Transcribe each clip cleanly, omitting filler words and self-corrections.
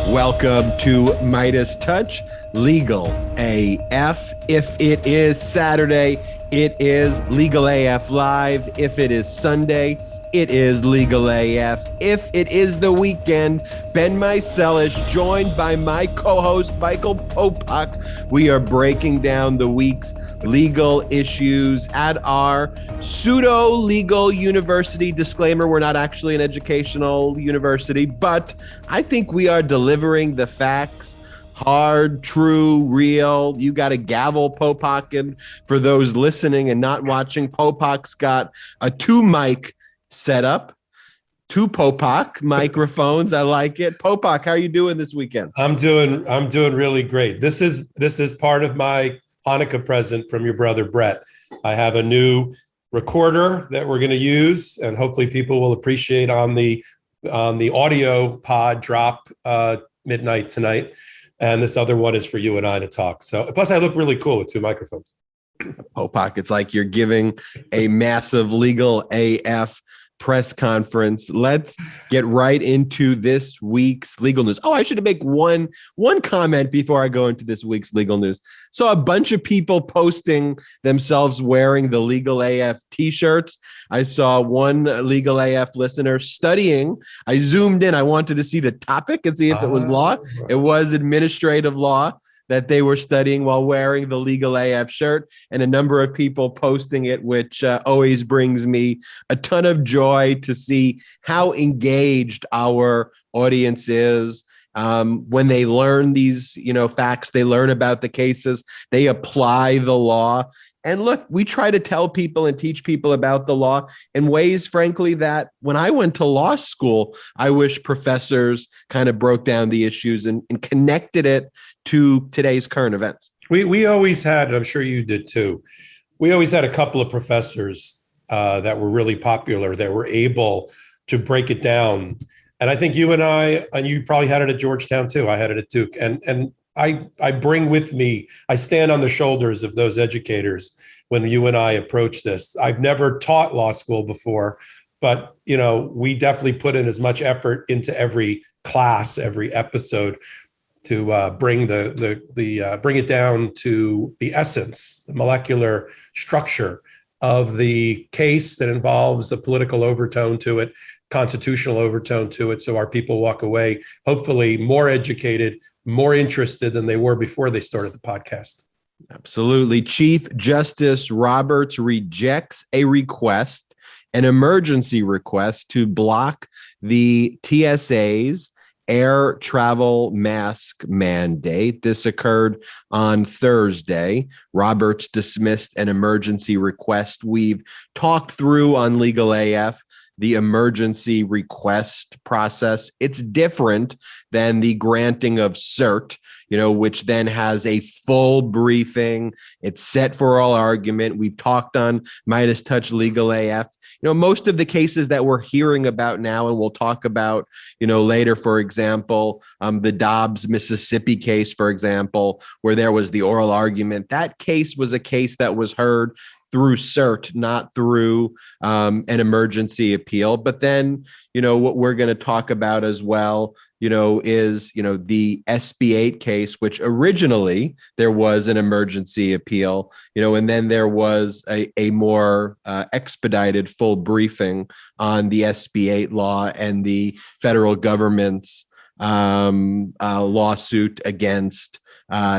Welcome to Meidas Touch, Legal AF. If it is Saturday, it is Legal AF Live. If it is Sunday, it is Legal AF. If it is the weekend, Ben Meiselas, joined by my co-host, Michael Popok. We are breaking down the week's legal issues at our pseudo-legal university. Disclaimer, we're not actually an educational university, but I think we are delivering the facts. Hard, true, real. You got a gavel, Popok. And for those listening and not watching, Popok's got a two-mic setup, two Popok microphones. I like it. Popok, how are you doing this weekend? I'm doing really great. This is part of my Hanukkah present from your brother Brett. I have a new recorder that we're going to use, and hopefully people will appreciate on the audio pod drop midnight tonight. And this other one is for you and I to talk. So plus I look really cool with two microphones. Popok, it's like you're giving a massive Legal AF press conference. Let's get right into this week's legal news. Oh, I should make one comment before I go into this week's legal news. So a bunch of people posting themselves wearing the Legal AF t-shirts. I saw one Legal AF listener studying. I zoomed in. I wanted to see the topic and see if it was law. It was administrative law that they were studying while wearing the Legal AF shirt, and a number of people posting it, which always brings me a ton of joy to see how engaged our audience is. When they learn these, facts, they learn about the cases, they apply the law. And look, we try to tell people and teach people about the law in ways, frankly, that when I went to law school, I wish professors kind of broke down the issues and connected it to today's current events. We always had, and I'm sure you did too, we always had a couple of professors that were really popular that were able to break it down. And I think you and I, and you probably had it at Georgetown too. I had it at Duke. And I bring with me, I stand on the shoulders of those educators when you and I approach this. I've never taught law school before, but we definitely put in as much effort into every class, every episode to bring bring it down to the essence, the molecular structure of the case that involves a political overtone to it, constitutional overtone to it, so our people walk away hopefully more educated, more interested than they were before they started the podcast. Absolutely. Chief Justice Roberts rejects an emergency request to block the TSA's air travel mask mandate. This occurred on Thursday. Roberts dismissed an emergency request. We've talked through on Legal AF the emergency request process. It's different than the granting of cert, which then has a full briefing. It's set for all argument. We've talked on Meidas Touch Legal AF. Most of the cases that we're hearing about now, and we'll talk about, later, for example, the Dobbs, Mississippi case, for example, where there was the oral argument. That case was a case that was heard through cert, not through an emergency appeal. But then, what we're going to talk about as well, is, the SB8 case, which originally there was an emergency appeal, and then there was a more expedited full briefing on the SB8 law and the federal government's lawsuit against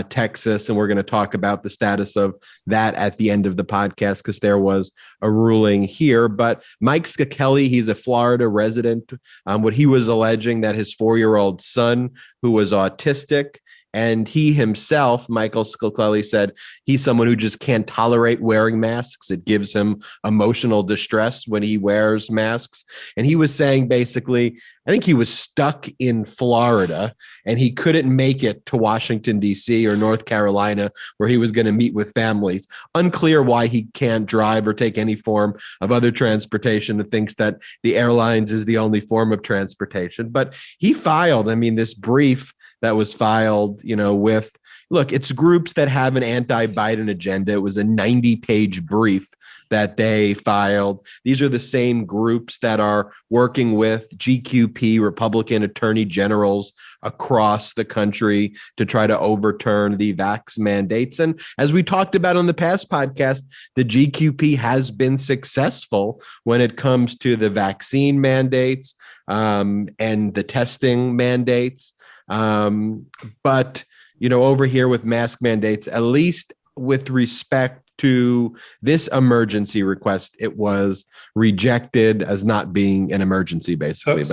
Texas. And we're going to talk about the status of that at the end of the podcast, because there was a ruling here. But Mike Skelly, he's a Florida resident. What he was alleging that his 4-year-old son, who was autistic, and he himself, Michael Skelly, said he's someone who just can't tolerate wearing masks. It gives him emotional distress when he wears masks. And he was saying, basically, I think he was stuck in Florida and he couldn't make it to Washington, D.C. or North Carolina, where he was going to meet with families. Unclear why he can't drive or take any form of other transportation, and thinks that the airlines is the only form of transportation. But he filed, this brief that was filed, with look, it's groups that have an anti-Biden agenda. It was a 90-page brief that they filed. These are the same groups that are working with GQP, Republican attorney generals across the country to try to overturn the vax mandates. And as we talked about on the past podcast, the GQP has been successful when it comes to the vaccine mandates and the testing mandates. But, over here with mask mandates, at least with respect to this emergency request, it was rejected as not being an emergency, basically.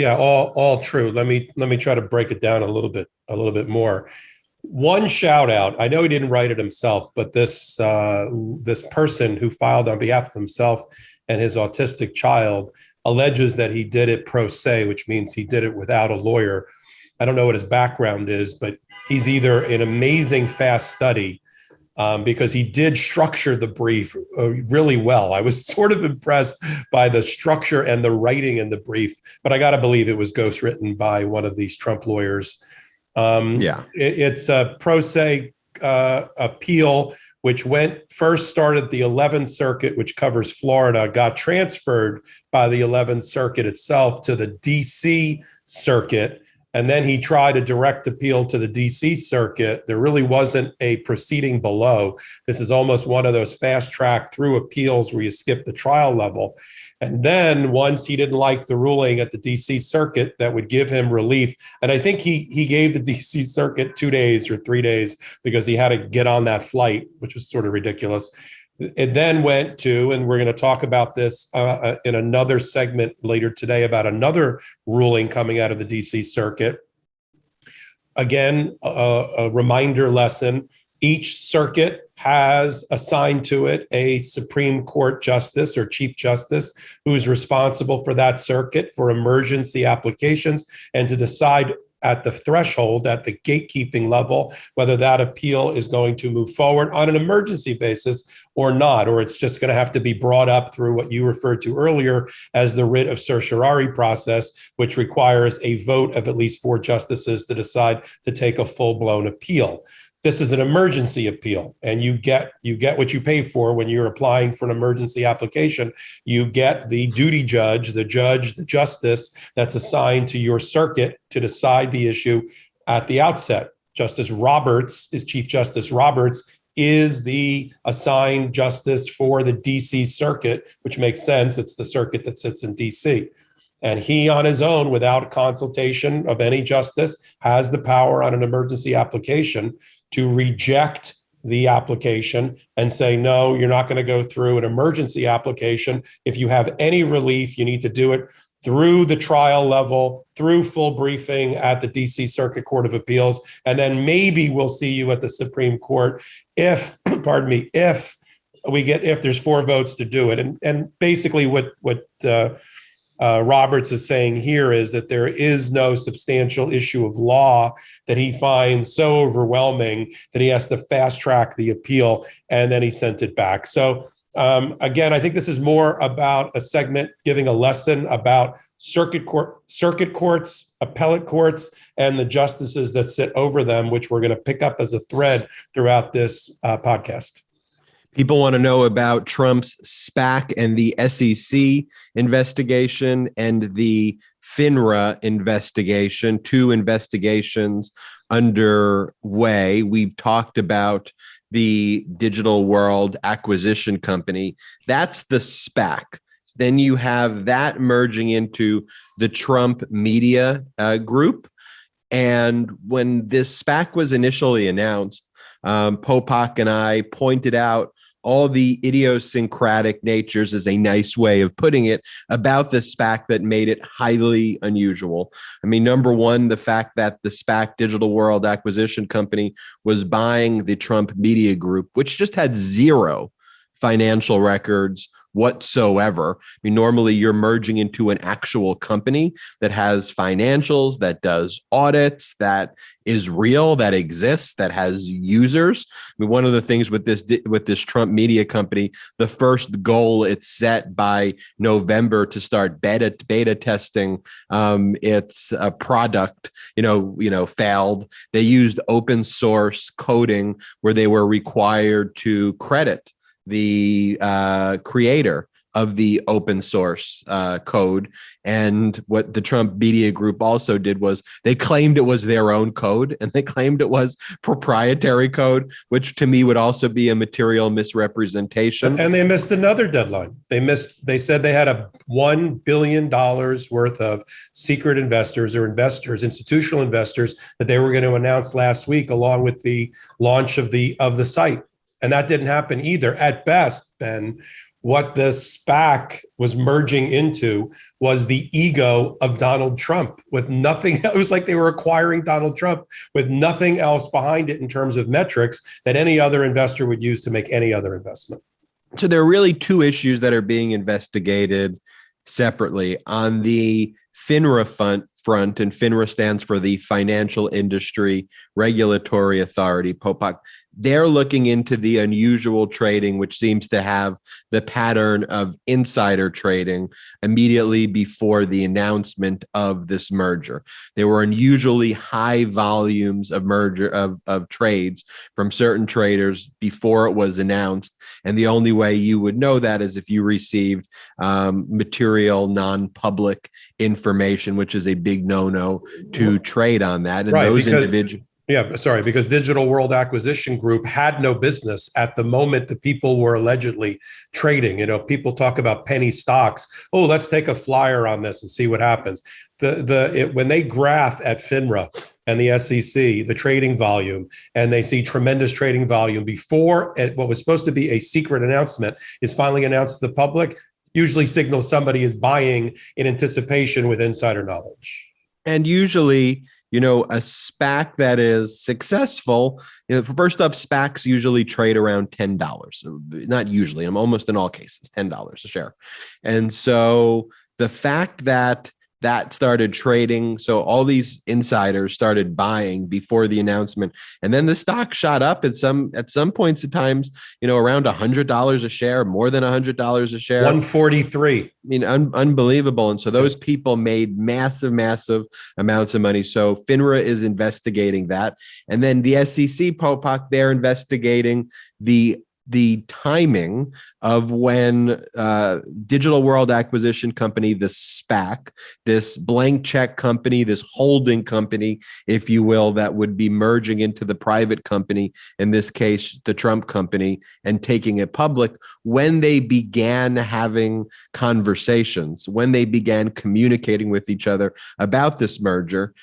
All true. Let me try to break it down a little bit more. One shout out. I know he didn't write it himself, but this person who filed on behalf of himself and his autistic child alleges that he did it pro se, which means he did it without a lawyer. I don't know what his background is, but he's either an amazing fast study because he did structure the brief really well. I was sort of impressed by the structure and the writing in the brief, but I got to believe it was ghostwritten by one of these Trump lawyers. It's a pro se appeal, which started the 11th Circuit, which covers Florida, got transferred by the 11th Circuit itself to the DC Circuit. And then he tried a direct appeal to the DC Circuit. There really wasn't a proceeding below. This is almost one of those fast track through appeals where you skip the trial level. And then once he didn't like the ruling at the DC Circuit that would give him relief, and I think he gave the DC Circuit 2 days or 3 days because he had to get on that flight, which was sort of ridiculous. It then went to, and we're going to talk about this in another segment later today about another ruling coming out of the DC Circuit. Again, a reminder lesson. Each circuit has assigned to it a Supreme Court justice or Chief Justice who is responsible for that circuit for emergency applications and to decide at the threshold, at the gatekeeping level, whether that appeal is going to move forward on an emergency basis or not, or it's just going to have to be brought up through what you referred to earlier as the writ of certiorari process, which requires a vote of at least 4 justices to decide to take a full-blown appeal. This is an emergency appeal, and you get what you pay for when you're applying for an emergency application. You get the duty judge, the justice that's assigned to your circuit to decide the issue at the outset. Chief Justice Roberts is the assigned justice for the DC Circuit, which makes sense. It's the circuit that sits in DC. And he on his own, without consultation of any justice, has the power on an emergency application to reject the application and say, no, you're not going to go through an emergency application. If you have any relief, you need to do it through the trial level, through full briefing at the DC Circuit Court of Appeals. And then maybe we'll see you at the Supreme Court if there's 4 votes to do it. And basically what Roberts is saying here is that there is no substantial issue of law that he finds so overwhelming that he has to fast track the appeal, and then he sent it back. So again, I think this is more about a segment giving a lesson about circuit courts, appellate courts, and the justices that sit over them, which we're going to pick up as a thread throughout this podcast. People want to know about Trump's SPAC and the SEC investigation and the FINRA investigation, 2 investigations underway. We've talked about the Digital World Acquisition Company. That's the SPAC. Then you have that merging into the Trump Media Group. And when this SPAC was initially announced, Popok and I pointed out all the idiosyncratic natures, is a nice way of putting it, about the SPAC that made it highly unusual. I mean, number one, the fact that the SPAC Digital World Acquisition Company was buying the Trump Media Group, which just had 0 financial records whatsoever. I mean, normally you're merging into an actual company that has financials, that does audits, that is real, that exists, that has users. I mean, one of the things with this Trump media company, the first goal it's set by November to start beta testing its product, failed. They used open source coding where they were required to credit the creator of the open source code. And what the Trump media group also did was they claimed it was their own code, and they claimed it was proprietary code, which to me would also be a material misrepresentation. And they missed another deadline. They said they had a $1 billion worth of secret investors or institutional investors that they were going to announce last week, along with the launch of the site. And that didn't happen either. At best, Ben, what the SPAC was merging into was the ego of Donald Trump with nothing. It was like they were acquiring Donald Trump with nothing else behind it in terms of metrics that any other investor would use to make any other investment. So there are really two issues that are being investigated separately. On the FINRA front, and FINRA stands for the Financial Industry Regulatory Authority, Popok. They're looking into the unusual trading, which seems to have the pattern of insider trading immediately before the announcement of this merger. There were unusually high volumes of of trades from certain traders before it was announced. And the only way you would know that is if you received material non-public information, which is a big no-no to trade on that. And right, those individuals. Yeah, sorry, because Digital World Acquisition Group had no business at the moment that people were allegedly trading. People talk about penny stocks. Oh, let's take a flyer on this and see what happens. When they graph at FINRA and the SEC, the trading volume, and they see tremendous trading volume before what was supposed to be a secret announcement is finally announced to the public, usually signals somebody is buying in anticipation with insider knowledge. And usually, a SPAC that is successful, first up, SPACs usually trade around $10. Not usually, I'm almost in all cases, $10 a share. And so the fact that started trading, so all these insiders started buying before the announcement, and then the stock shot up at some points at times, around $100 a share, more than $100 a share, 143. I mean, unbelievable. And so those people made massive amounts of money. So FINRA is investigating that, and then the SEC, Popok, they're investigating the timing of when Digital World Acquisition Company, the SPAC, this blank check company, this holding company, if you will, that would be merging into the private company, in this case, the Trump company, and taking it public, when they began having conversations, when they began communicating with each other about this merger,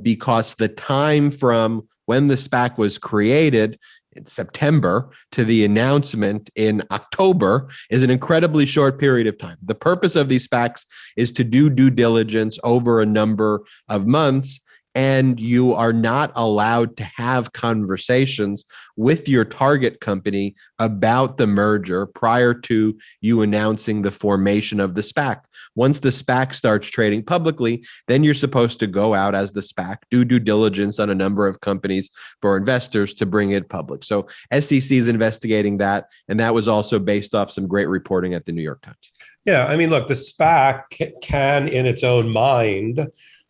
because the time from when the SPAC was created in September to the announcement in October is an incredibly short period of time. The purpose of these SPACs is to do due diligence over a number of months, and you are not allowed to have conversations with your target company about the merger prior to you announcing the formation of the SPAC. Once the SPAC starts trading publicly, then you're supposed to go out as the SPAC, do due diligence on a number of companies for investors to bring it public. So SEC is investigating that, and that was also based off some great reporting at the New York Times. Yeah, I mean, look, the SPAC can, in its own mind,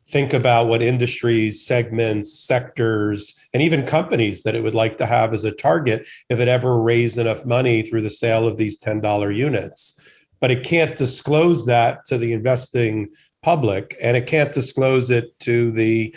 think about what industries, segments, sectors, and even companies that it would like to have as a target if it ever raised enough money through the sale of these $10 units. But it can't disclose that to the investing public, and it can't disclose it to the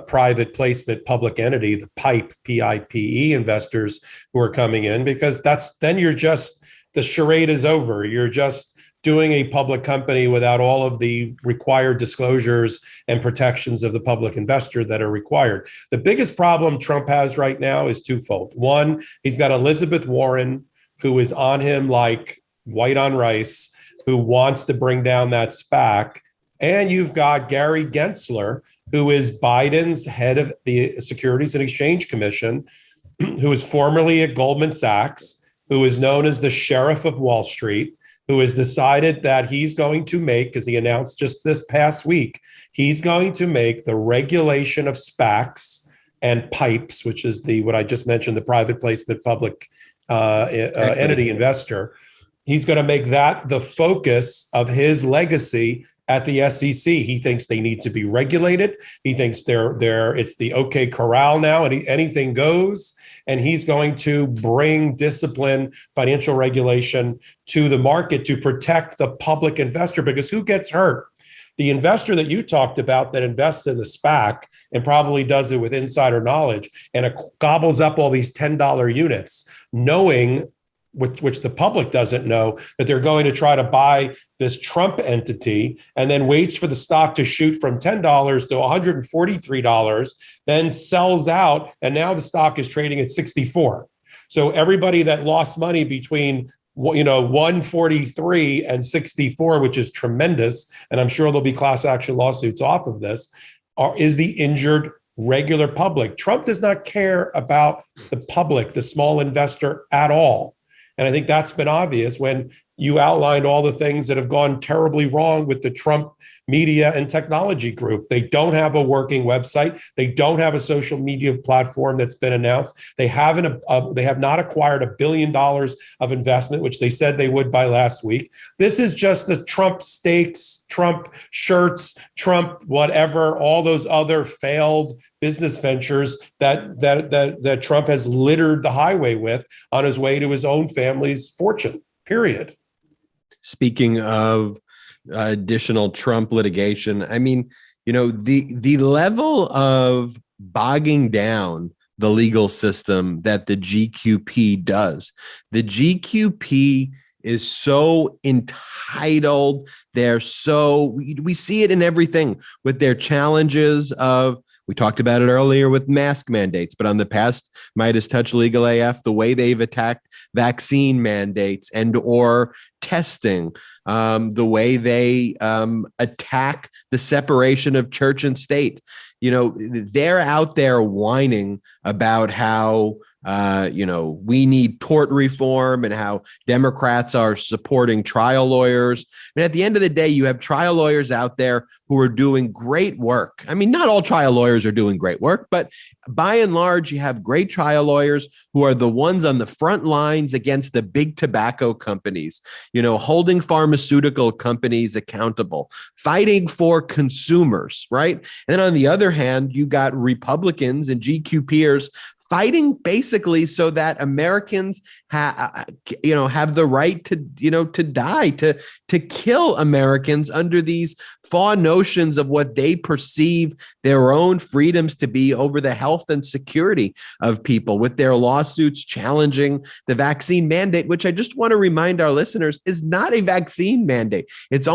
private placement public entity, the PIPE, PIPE investors who are coming in, because then you're just, the charade is over. You're just doing a public company without all of the required disclosures and protections of the public investor that are required. The biggest problem Trump has right now is twofold. One, he's got Elizabeth Warren, who is on him like white on rice, who wants to bring down that SPAC. And you've got Gary Gensler, who is Biden's head of the Securities and Exchange Commission, who was formerly at Goldman Sachs, who is known as the sheriff of Wall Street, who has decided that he's going to make, because he announced just this past week, he's going to make the regulation of SPACs and PIPEs, which is what I just mentioned, the private placement public entity investor. He's going to make that the focus of his legacy at the SEC. He thinks they need to be regulated. He thinks it's the OK corral now, and anything goes. And he's going to bring discipline, financial regulation to the market to protect the public investor, because who gets hurt? The investor that you talked about that invests in the SPAC and probably does it with insider knowledge and gobbles up all these $10 units, knowing, which the public doesn't know, that they're going to try to buy this Trump entity, and then waits for the stock to shoot from $10 to $143, then sells out, and now the stock is trading at 64. So everybody that lost money between 143 and 64, which is tremendous, and I'm sure there'll be class action lawsuits off of this, is the injured regular public. Trump does not care about the public, the small investor, at all. And I think that's been obvious when you outlined all the things that have gone terribly wrong with the Trump media and technology group. They don't have a working website. They don't have a social media platform that's been announced. They have not acquired $1 billion of investment, which they said they would by last week. This is just the Trump steaks, Trump shirts, Trump whatever, all those other failed business ventures that Trump has littered the highway with on his way to his own family's fortune, period. Speaking of additional Trump litigation, I mean, the level of bogging down the legal system that the GQP does. The GQP is so entitled. We see it in everything with their challenges of, we talked about it earlier with mask mandates, but on the past Meidas Touch LegalAF, the way they've attacked vaccine mandates and or testing, the way they attack the separation of church and state. They're out there whining about how we need tort reform and how Democrats are supporting trial lawyers. And at the end of the day, you have trial lawyers out there who are doing great work. I mean, not all trial lawyers are doing great work, but by and large, you have great trial lawyers who are the ones on the front lines against the big tobacco companies, holding pharmaceutical companies accountable, fighting for consumers, right? And then on the other hand, you got Republicans and GQPers fighting basically so that Americans have the right to die, to kill Americans under these faux notions of what they perceive their own freedoms to be over the health and security of people, with their lawsuits challenging the vaccine mandate, which I just want to remind our listeners is not a vaccine mandate. It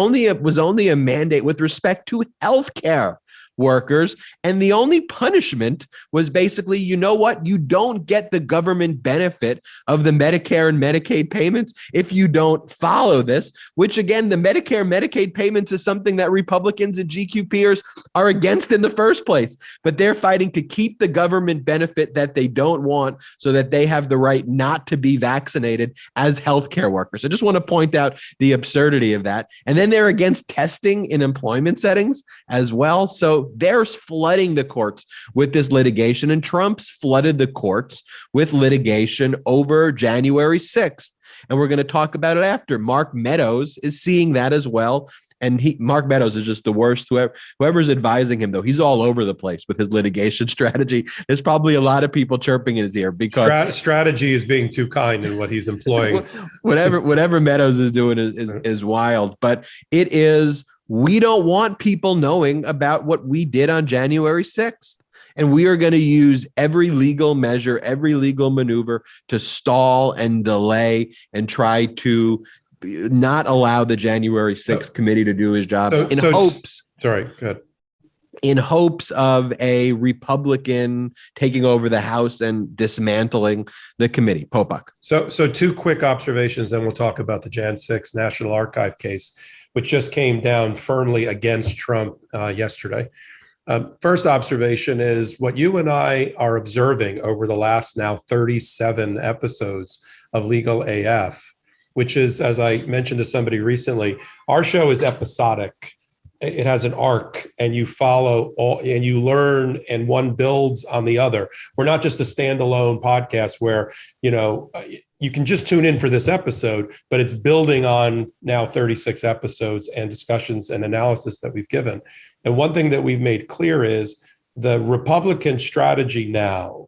was only a mandate with respect to healthcare workers. And the only punishment was basically, you don't get the government benefit of the Medicare and Medicaid payments if you don't follow this, which again, the Medicare and Medicaid payments is something that Republicans and GQPers are against in the first place, but they're fighting to keep the government benefit that they don't want so that they have the right not to be vaccinated as healthcare workers. I just want to point out the absurdity of that. And then they're against testing in employment settings as well. So they're flooding the courts with this litigation, and Trump's flooded the courts with litigation over January 6th. And we're going to talk about it after. Mark Meadows is seeing that as well. And Mark Meadows is just the worst. Whoever's advising him, though, he's all over the place with his litigation strategy. There's probably a lot of people chirping in his ear because strategy is being too kind in what he's employing. whatever Meadows is doing is wild. But it is. We don't want people knowing about what we did on January 6th. And we are going to use every legal measure, every legal maneuver to stall and delay and try to not allow the January 6th committee to do his job in hopes of a Republican taking over the House and dismantling the committee. Popok. So two quick observations, then we'll talk about the Jan 6 National Archive case, which just came down firmly against Trump yesterday. First observation is what you and I are observing over the last now 37 episodes of LegalAF which is, as I mentioned to somebody recently, our show is episodic. It has an arc, and you follow all, and you learn, and one builds on the other. We're not just a standalone podcast where, you can just tune in for this episode, but it's building on now 36 episodes and discussions and analysis that we've given. And one thing that we've made clear is the Republican strategy now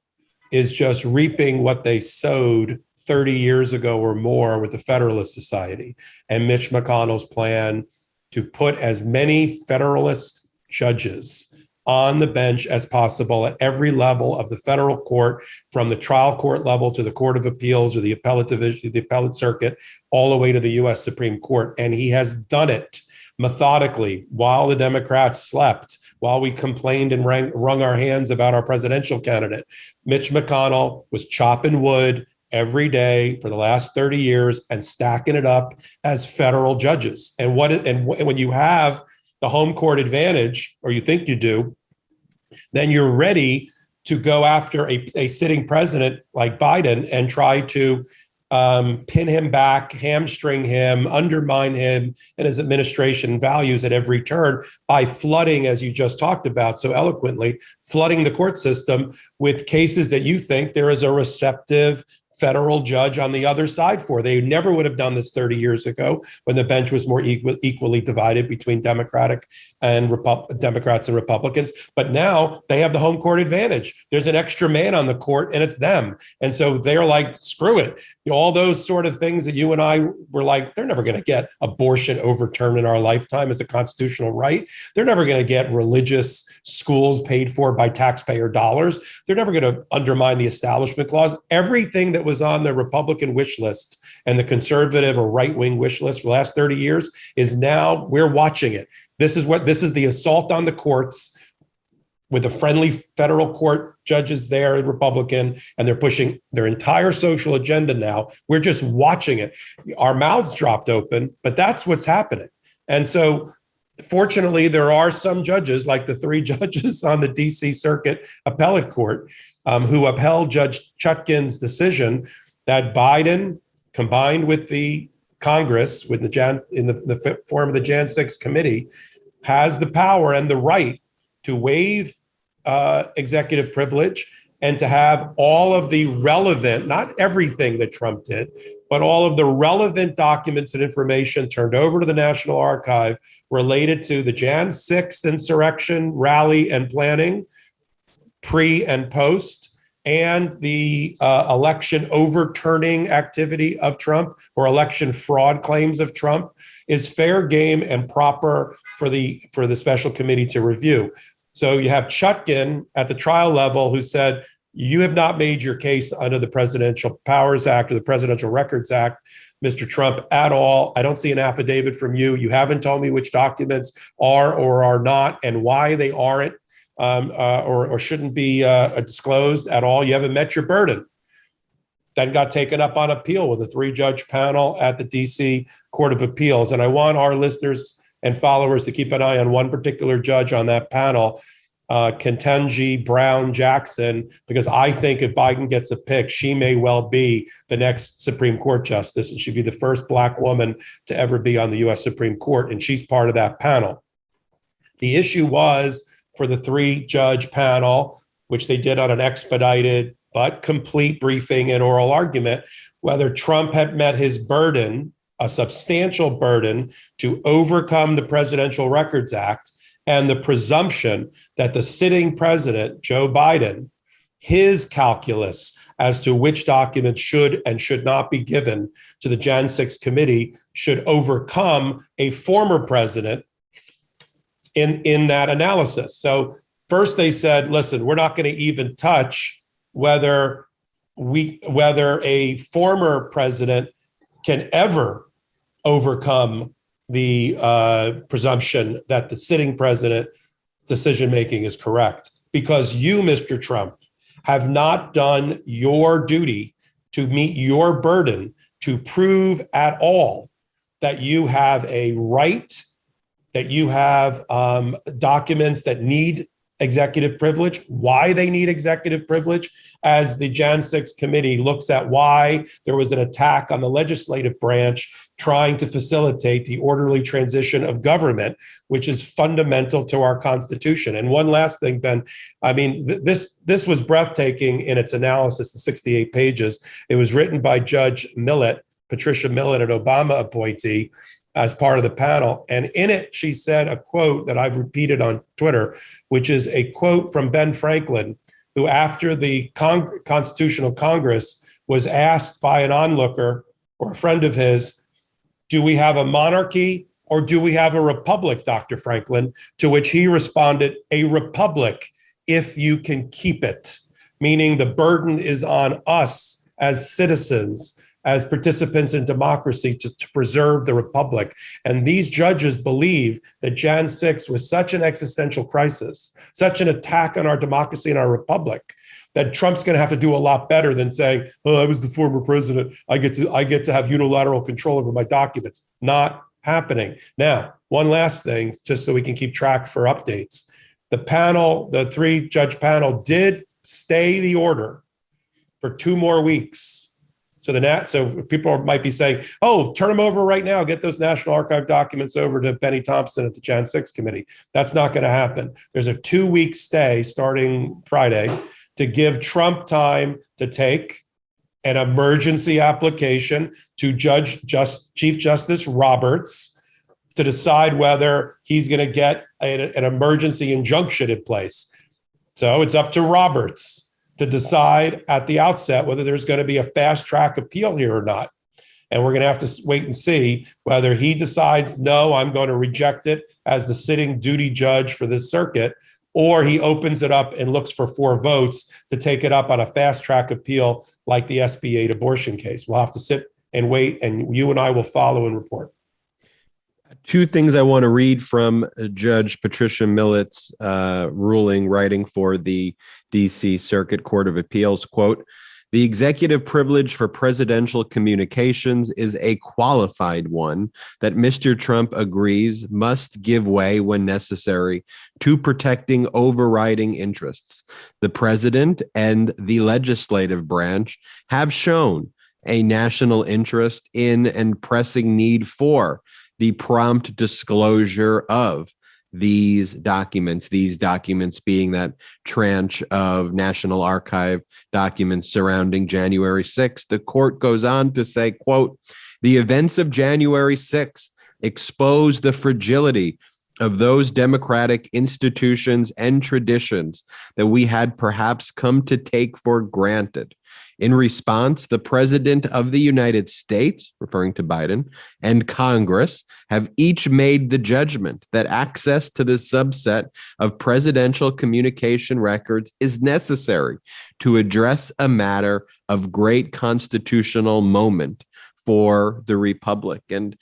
is just reaping what they sowed 30 years ago or more with the Federalist Society and Mitch McConnell's plan to put as many Federalist judges on the bench as possible at every level of the federal court, from the trial court level to the Court of Appeals or the appellate division, the appellate circuit, all the way to the U.S. Supreme Court. And he has done it methodically while the Democrats slept, while we complained and wrung our hands about our presidential candidate. Mitch McConnell was chopping wood every day for the last 30 years and stacking it up as federal judges. And when you have the home court advantage, or you think you do, then you're ready to go after a sitting president like Biden and try to pin him back, hamstring him, undermine him and his administration values at every turn by flooding, as you just talked about so eloquently, flooding the court system with cases that you think there is a receptive federal judge on the other side for. They never would have done this 30 years ago when the bench was more equally divided between Democrats and Republicans. But now they have the home court advantage. There's an extra man on the court, and it's them. And so they're like, screw it. All those sort of things that you and I were like, they're never going to get abortion overturned in our lifetime as a constitutional right. They're never going to get religious schools paid for by taxpayer dollars. They're never going to undermine the Establishment Clause. Everything that was on the Republican wish list and the conservative or right-wing wish list for the last 30 years is now, we're watching it. This is the assault on the courts with the friendly federal court judges there, Republican, and they're pushing their entire social agenda now. We're just watching it. Our mouths dropped open, but that's what's happening. And so fortunately, there are some judges, like the 3 judges on the DC Circuit Appellate Court, who upheld Judge Chutkan's decision that Biden, combined with the Congress, with in the form of the Jan 6 committee, has the power and the right to waive executive privilege and to have all of the relevant, not everything that Trump did, but all of the relevant documents and information turned over to the National Archive related to the Jan 6th insurrection rally and planning, pre and post, and the election overturning activity of Trump or election fraud claims of Trump is fair game and proper for the special committee to review. So you have Chutkan at the trial level who said, you have not made your case under the Presidential Powers Act or the Presidential Records Act, Mr. Trump, at all. I don't see an affidavit from you. You haven't told me which documents are or are not and why they aren't. Or shouldn't be disclosed at all. You haven't met your burden. Then got taken up on appeal with a 3-judge panel at the DC Court of Appeals. And I want our listeners and followers to keep an eye on one particular judge on that panel, Ketanji Brown Jackson, because I think if Biden gets a pick, she may well be the next Supreme Court justice, and she'd be the first Black woman to ever be on the U.S. Supreme Court, and she's part of that panel. The issue was, for the 3-judge panel, which they did on an expedited but complete briefing and oral argument, whether Trump had met his burden, a substantial burden, to overcome the Presidential Records Act and the presumption that the sitting president, Joe Biden, his calculus as to which documents should and should not be given to the Jan 6 committee should overcome a former president in that analysis. So first they said, listen, we're not going to even touch whether a former president can ever overcome the presumption that the sitting president's decision-making is correct, because you, Mr. Trump, have not done your duty to meet your burden to prove at all that you have a right, that you have documents that need executive privilege, why they need executive privilege, as the Jan 6 committee looks at why there was an attack on the legislative branch trying to facilitate the orderly transition of government, which is fundamental to our Constitution. And one last thing, Ben, I mean, this was breathtaking in its analysis, the 68 pages. It was written by Judge Millett, Patricia Millett, an Obama appointee, as part of the panel. And in it, she said a quote that I've repeated on Twitter, which is a quote from Ben Franklin, who after the Constitutional Congress was asked by an onlooker or a friend of his, do we have a monarchy or do we have a republic, Dr. Franklin? To which he responded, a republic, if you can keep it, meaning the burden is on us as citizens, as participants in democracy to preserve the republic. And these judges believe that Jan 6 was such an existential crisis, such an attack on our democracy and our republic, that Trump's going to have to do a lot better than saying, oh, I was the former president, I get to have unilateral control over my documents. Not happening. Now, one last thing, just so we can keep track for updates. The panel, the 3-judge panel, did stay the order for 2 more weeks. So people might be saying, oh, turn them over right now. Get those National Archive documents over to Benny Thompson at the Jan 6 committee. That's not going to happen. There's a 2-week stay starting Friday to give Trump time to take an emergency application to Chief Justice Roberts to decide whether he's going to get an emergency injunction in place. So it's up to Roberts to decide at the outset whether there's going to be a fast track appeal here or not. And we're going to have to wait and see whether he decides, no, I'm going to reject it as the sitting duty judge for this circuit, or he opens it up and looks for 4 votes to take it up on a fast track appeal like the SB 8 abortion case. We'll have to sit and wait, and you and I will follow and report. 2 things I want to read from Judge Patricia Millett's ruling, writing for the D.C. Circuit Court of Appeals. Quote, the executive privilege for presidential communications is a qualified one that Mr. Trump agrees must give way when necessary to protecting overriding interests. The president and the legislative branch have shown a national interest in and pressing need for the prompt disclosure of these documents being that tranche of National Archive documents surrounding January 6th. The court goes on to say, quote, the events of January 6th expose the fragility of those democratic institutions and traditions that we had perhaps come to take for granted. In response, the President of the United States, referring to Biden, and Congress have each made the judgment that access to this subset of presidential communication records is necessary to address a matter of great constitutional moment for the republic. And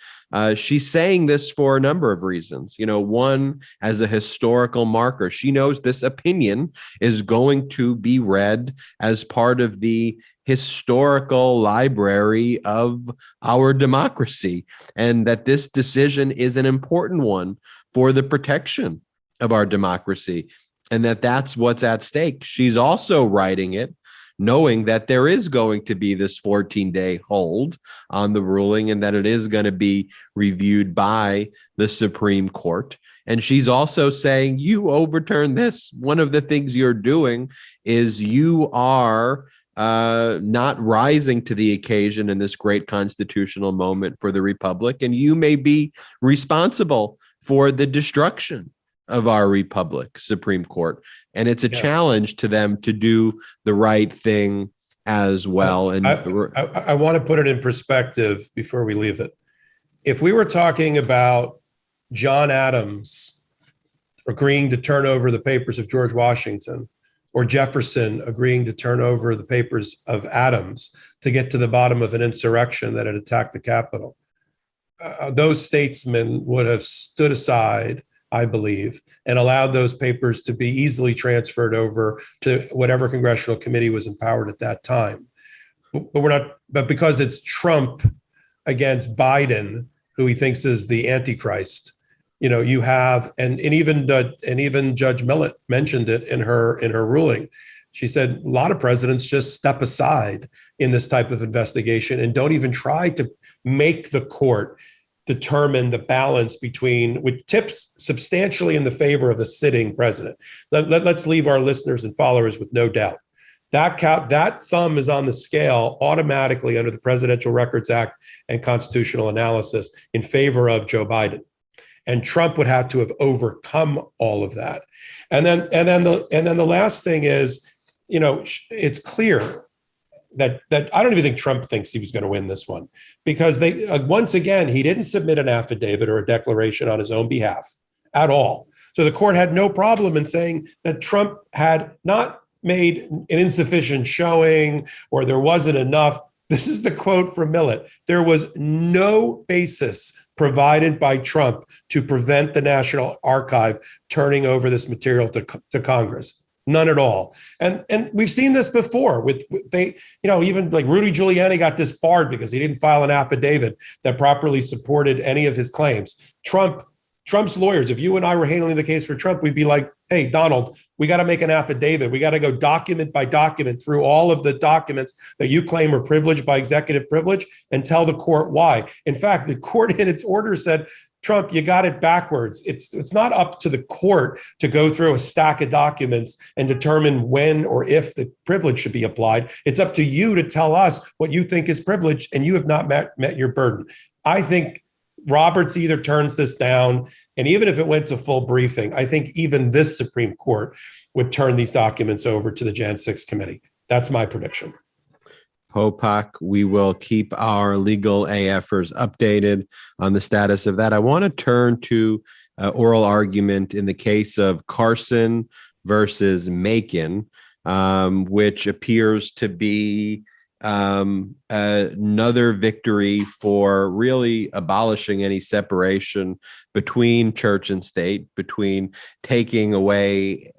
she's saying this for a number of reasons. You know, one, as a historical marker, she knows this opinion is going to be read as part of the historical library of our democracy, and that this decision is an important one for the protection of our democracy, and that's what's at stake. She's also writing it knowing that there is going to be this 14-day hold on the ruling and that it is going to be reviewed by the Supreme Court. And she's also saying, you overturn this. One of the things you're doing is you are not rising to the occasion in this great constitutional moment for the republic, and you may be responsible for the destruction of our republic, Supreme Court. And it's a challenge to them to do the right thing as well. And I want to put it in perspective before we leave it. If we were talking about John Adams agreeing to turn over the papers of George Washington, or Jefferson agreeing to turn over the papers of Adams to get to the bottom of an insurrection that had attacked the Capitol, those statesmen would have stood aside, I believe, and allowed those papers to be easily transferred over to whatever congressional committee was empowered at that time. But because it's Trump against Biden, who he thinks is the Antichrist, You have, and even Judge Millett mentioned it in her ruling. She said a lot of presidents just step aside in this type of investigation and don't even try to make the court determine the balance between, which tips substantially in the favor of the sitting president. Let's leave our listeners and followers with no doubt. That thumb is on the scale automatically under the Presidential Records Act and constitutional analysis in favor of Joe Biden. And Trump would have to have overcome all of that. And then the last thing is, it's clear that I don't even think Trump thinks he was going to win this one, because once again, he didn't submit an affidavit or a declaration on his own behalf at all. So the court had no problem in saying that Trump had not made an insufficient showing or there wasn't enough. This is the quote from Millett. There was no basis provided by Trump to prevent the National Archive turning over this material to Congress. None at all. And we've seen this before with even like Rudy Giuliani got disbarred because he didn't file an affidavit that properly supported any of his claims. Trump's lawyers, if you and I were handling the case for Trump, we'd be like, hey, Donald, we got to make an affidavit. We got to go document by document through all of the documents that you claim are privileged by executive privilege and tell the court why. In fact, the court in its order said, Trump, you got it backwards. It's not up to the court to go through a stack of documents and determine when or if the privilege should be applied. It's up to you to tell us what you think is privileged, and you have not met your burden. I think Roberts either turns this down, and even if it went to full briefing, I think even this Supreme Court would turn these documents over to the Jan 6 committee. That's my prediction. Popok, we will keep our legal AFers updated on the status of that. I want to turn to oral argument in the case of Carson versus Macon, which appears to be another victory for really abolishing any separation between church and state, between taking away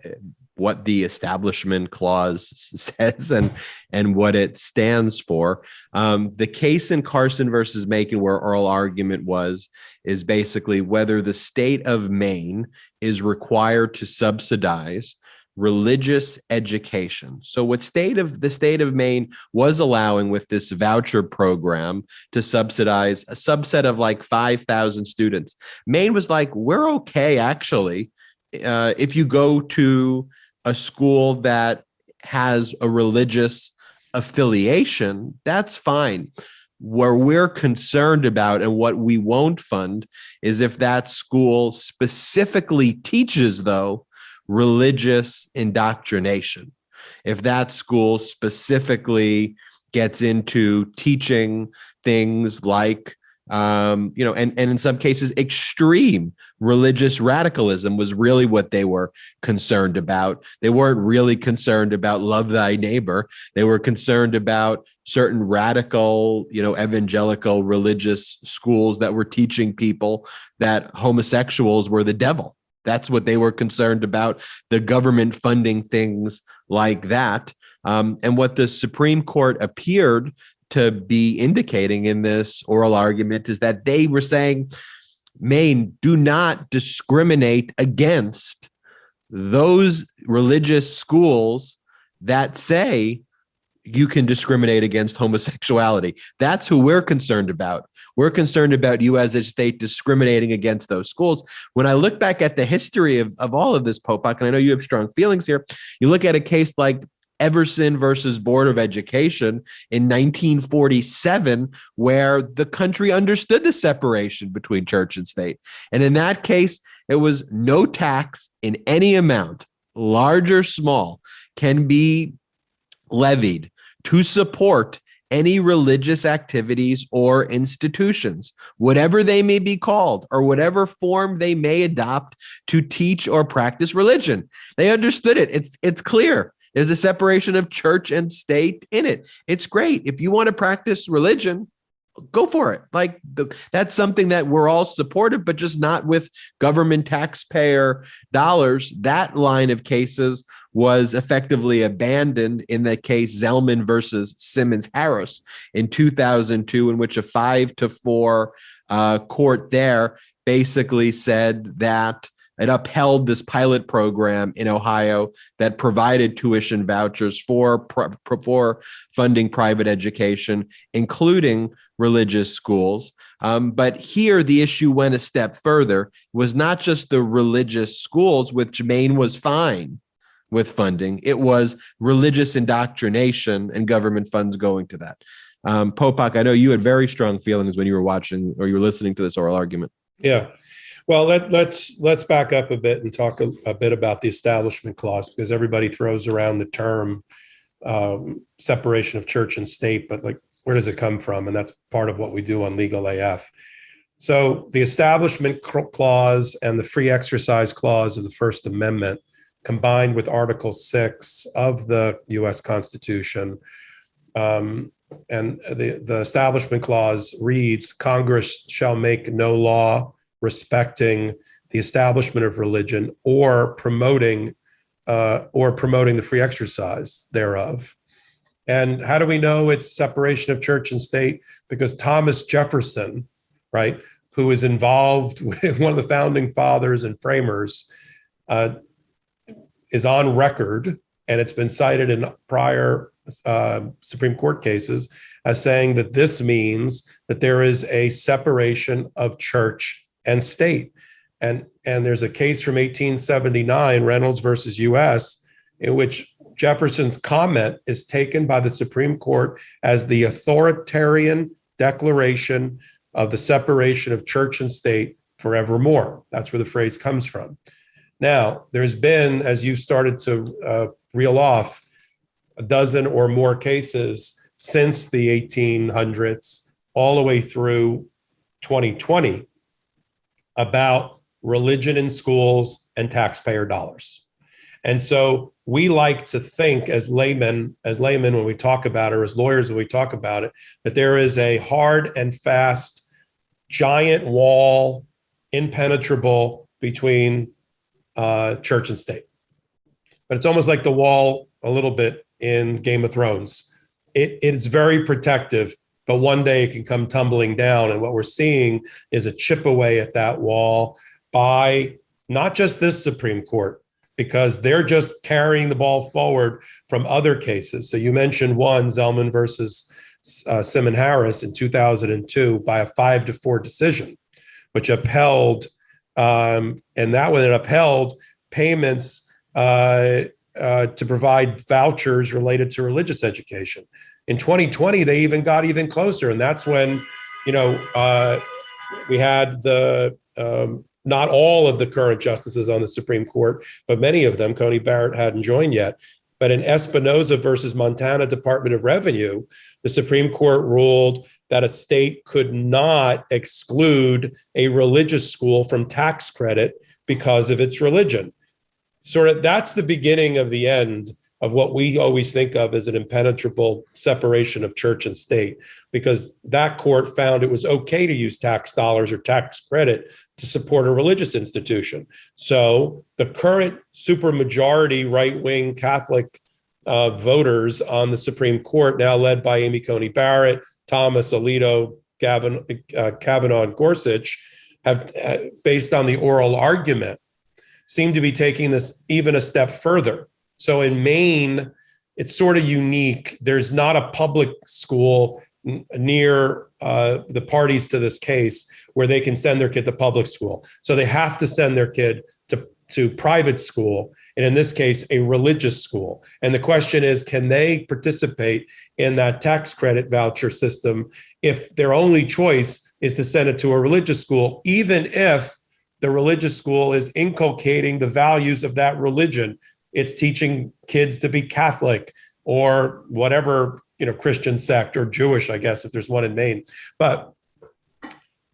what the Establishment Clause says and what it stands for. The case in Carson versus Macon, where oral argument is basically whether the state of Maine is required to subsidize religious education. So what the state of Maine was allowing with this voucher program to subsidize a subset of like 5,000 students, Maine was like, we're okay, actually, if you go to a school that has a religious affiliation, that's fine. Where we're concerned about and what we won't fund is if that school specifically teaches, though, religious indoctrination. If that school specifically gets into teaching things like, and in some cases, extreme religious radicalism was really what they were concerned about. They weren't really concerned about love thy neighbor. They were concerned about certain radical, evangelical religious schools that were teaching people that homosexuals were the devil. That's what they were concerned about, the government funding things like that. And what the Supreme Court appeared to be indicating in this oral argument is that they were saying, Maine, do not discriminate against those religious schools that say you can discriminate against homosexuality. That's who we're concerned about. We're concerned about you as a state discriminating against those schools. When I look back at the history of all of this, Popok, and I know you have strong feelings here, you look at a case like Everson versus Board of Education in 1947, where the country understood the separation between church and state. And in that case, it was no tax in any amount, large or small, can be levied to support any religious activities or institutions, whatever they may be called, or whatever form they may adopt to teach or practice religion. They understood it. It's clear. There's a separation of church and state in it. It's great. If you want to practice religion, go for it. That's something that we're all supportive, but just not with government taxpayer dollars. That line of cases was effectively abandoned in the case Zellman versus Simmons Harris in 2002, in which a 5-4 court there basically said that it upheld this pilot program in Ohio that provided tuition vouchers for funding private education, including religious schools. But here, the issue went a step further. It was not just the religious schools, which Maine was fine with funding. It was religious indoctrination and government funds going to that. Popok, I know you had very strong feelings when you were watching or you were listening to this oral argument. Yeah. Well, let's back up a bit and talk a bit about the Establishment Clause, because everybody throws around the term separation of church and state, but like, where does it come from? And that's part of what we do on LegalAF. So the Establishment Clause and the Free Exercise Clause of the First Amendment, combined with Article 6 of the U.S. Constitution, and the Establishment Clause reads, Congress shall make no law respecting the establishment of religion or promoting the free exercise thereof. And how do we know it's separation of church and state? Because Thomas Jefferson, right, who is involved with one of the founding fathers and framers, is on record, and it's been cited in prior Supreme Court cases as saying that this means that there is a separation of church and state. And there's a case from 1879, Reynolds versus US, in which Jefferson's comment is taken by the Supreme Court as the authoritarian declaration of the separation of church and state forevermore. That's where the phrase comes from. Now, there's been, as you started to reel off, a dozen or more cases since the 1800s, all the way through 2020, about religion in schools and taxpayer dollars. And so we like to think as laymen when we talk about it, or as lawyers when we talk about it, that there is a hard and fast giant wall, impenetrable, between church and state. But it's almost like the wall a little bit in Game of Thrones. It's very protective, but one day it can come tumbling down. And what we're seeing is a chip away at that wall by not just this Supreme Court, because they're just carrying the ball forward from other cases. So you mentioned one, Zellman versus Simon Harris in 2002 by a 5-4 decision, which upheld, and that one it upheld payments to provide vouchers related to religious education. In 2020, they even got even closer. And that's when, we had the, not all of the current justices on the Supreme Court, but many of them, Coney Barrett hadn't joined yet. But in Espinoza versus Montana Department of Revenue, the Supreme Court ruled that a state could not exclude a religious school from tax credit because of its religion. Sort of, that's the beginning of the end of what we always think of as an impenetrable separation of church and state, because that court found it was okay to use tax dollars or tax credit to support a religious institution. So the current supermajority right-wing Catholic voters on the Supreme Court, now led by Amy Coney Barrett, Thomas Alito, Kavanaugh, and Gorsuch, have, based on the oral argument, seem to be taking this even a step further. So in Maine, it's sort of unique. There's not a public school near the parties to this case where they can send their kid to public school. So they have to send their kid to private school, and in this case, a religious school. And the question is, can they participate in that tax credit voucher system if their only choice is to send it to a religious school, even if the religious school is inculcating the values of that religion? It's teaching kids to be Catholic or whatever, Christian sect, or Jewish, I guess, if there's one in Maine. But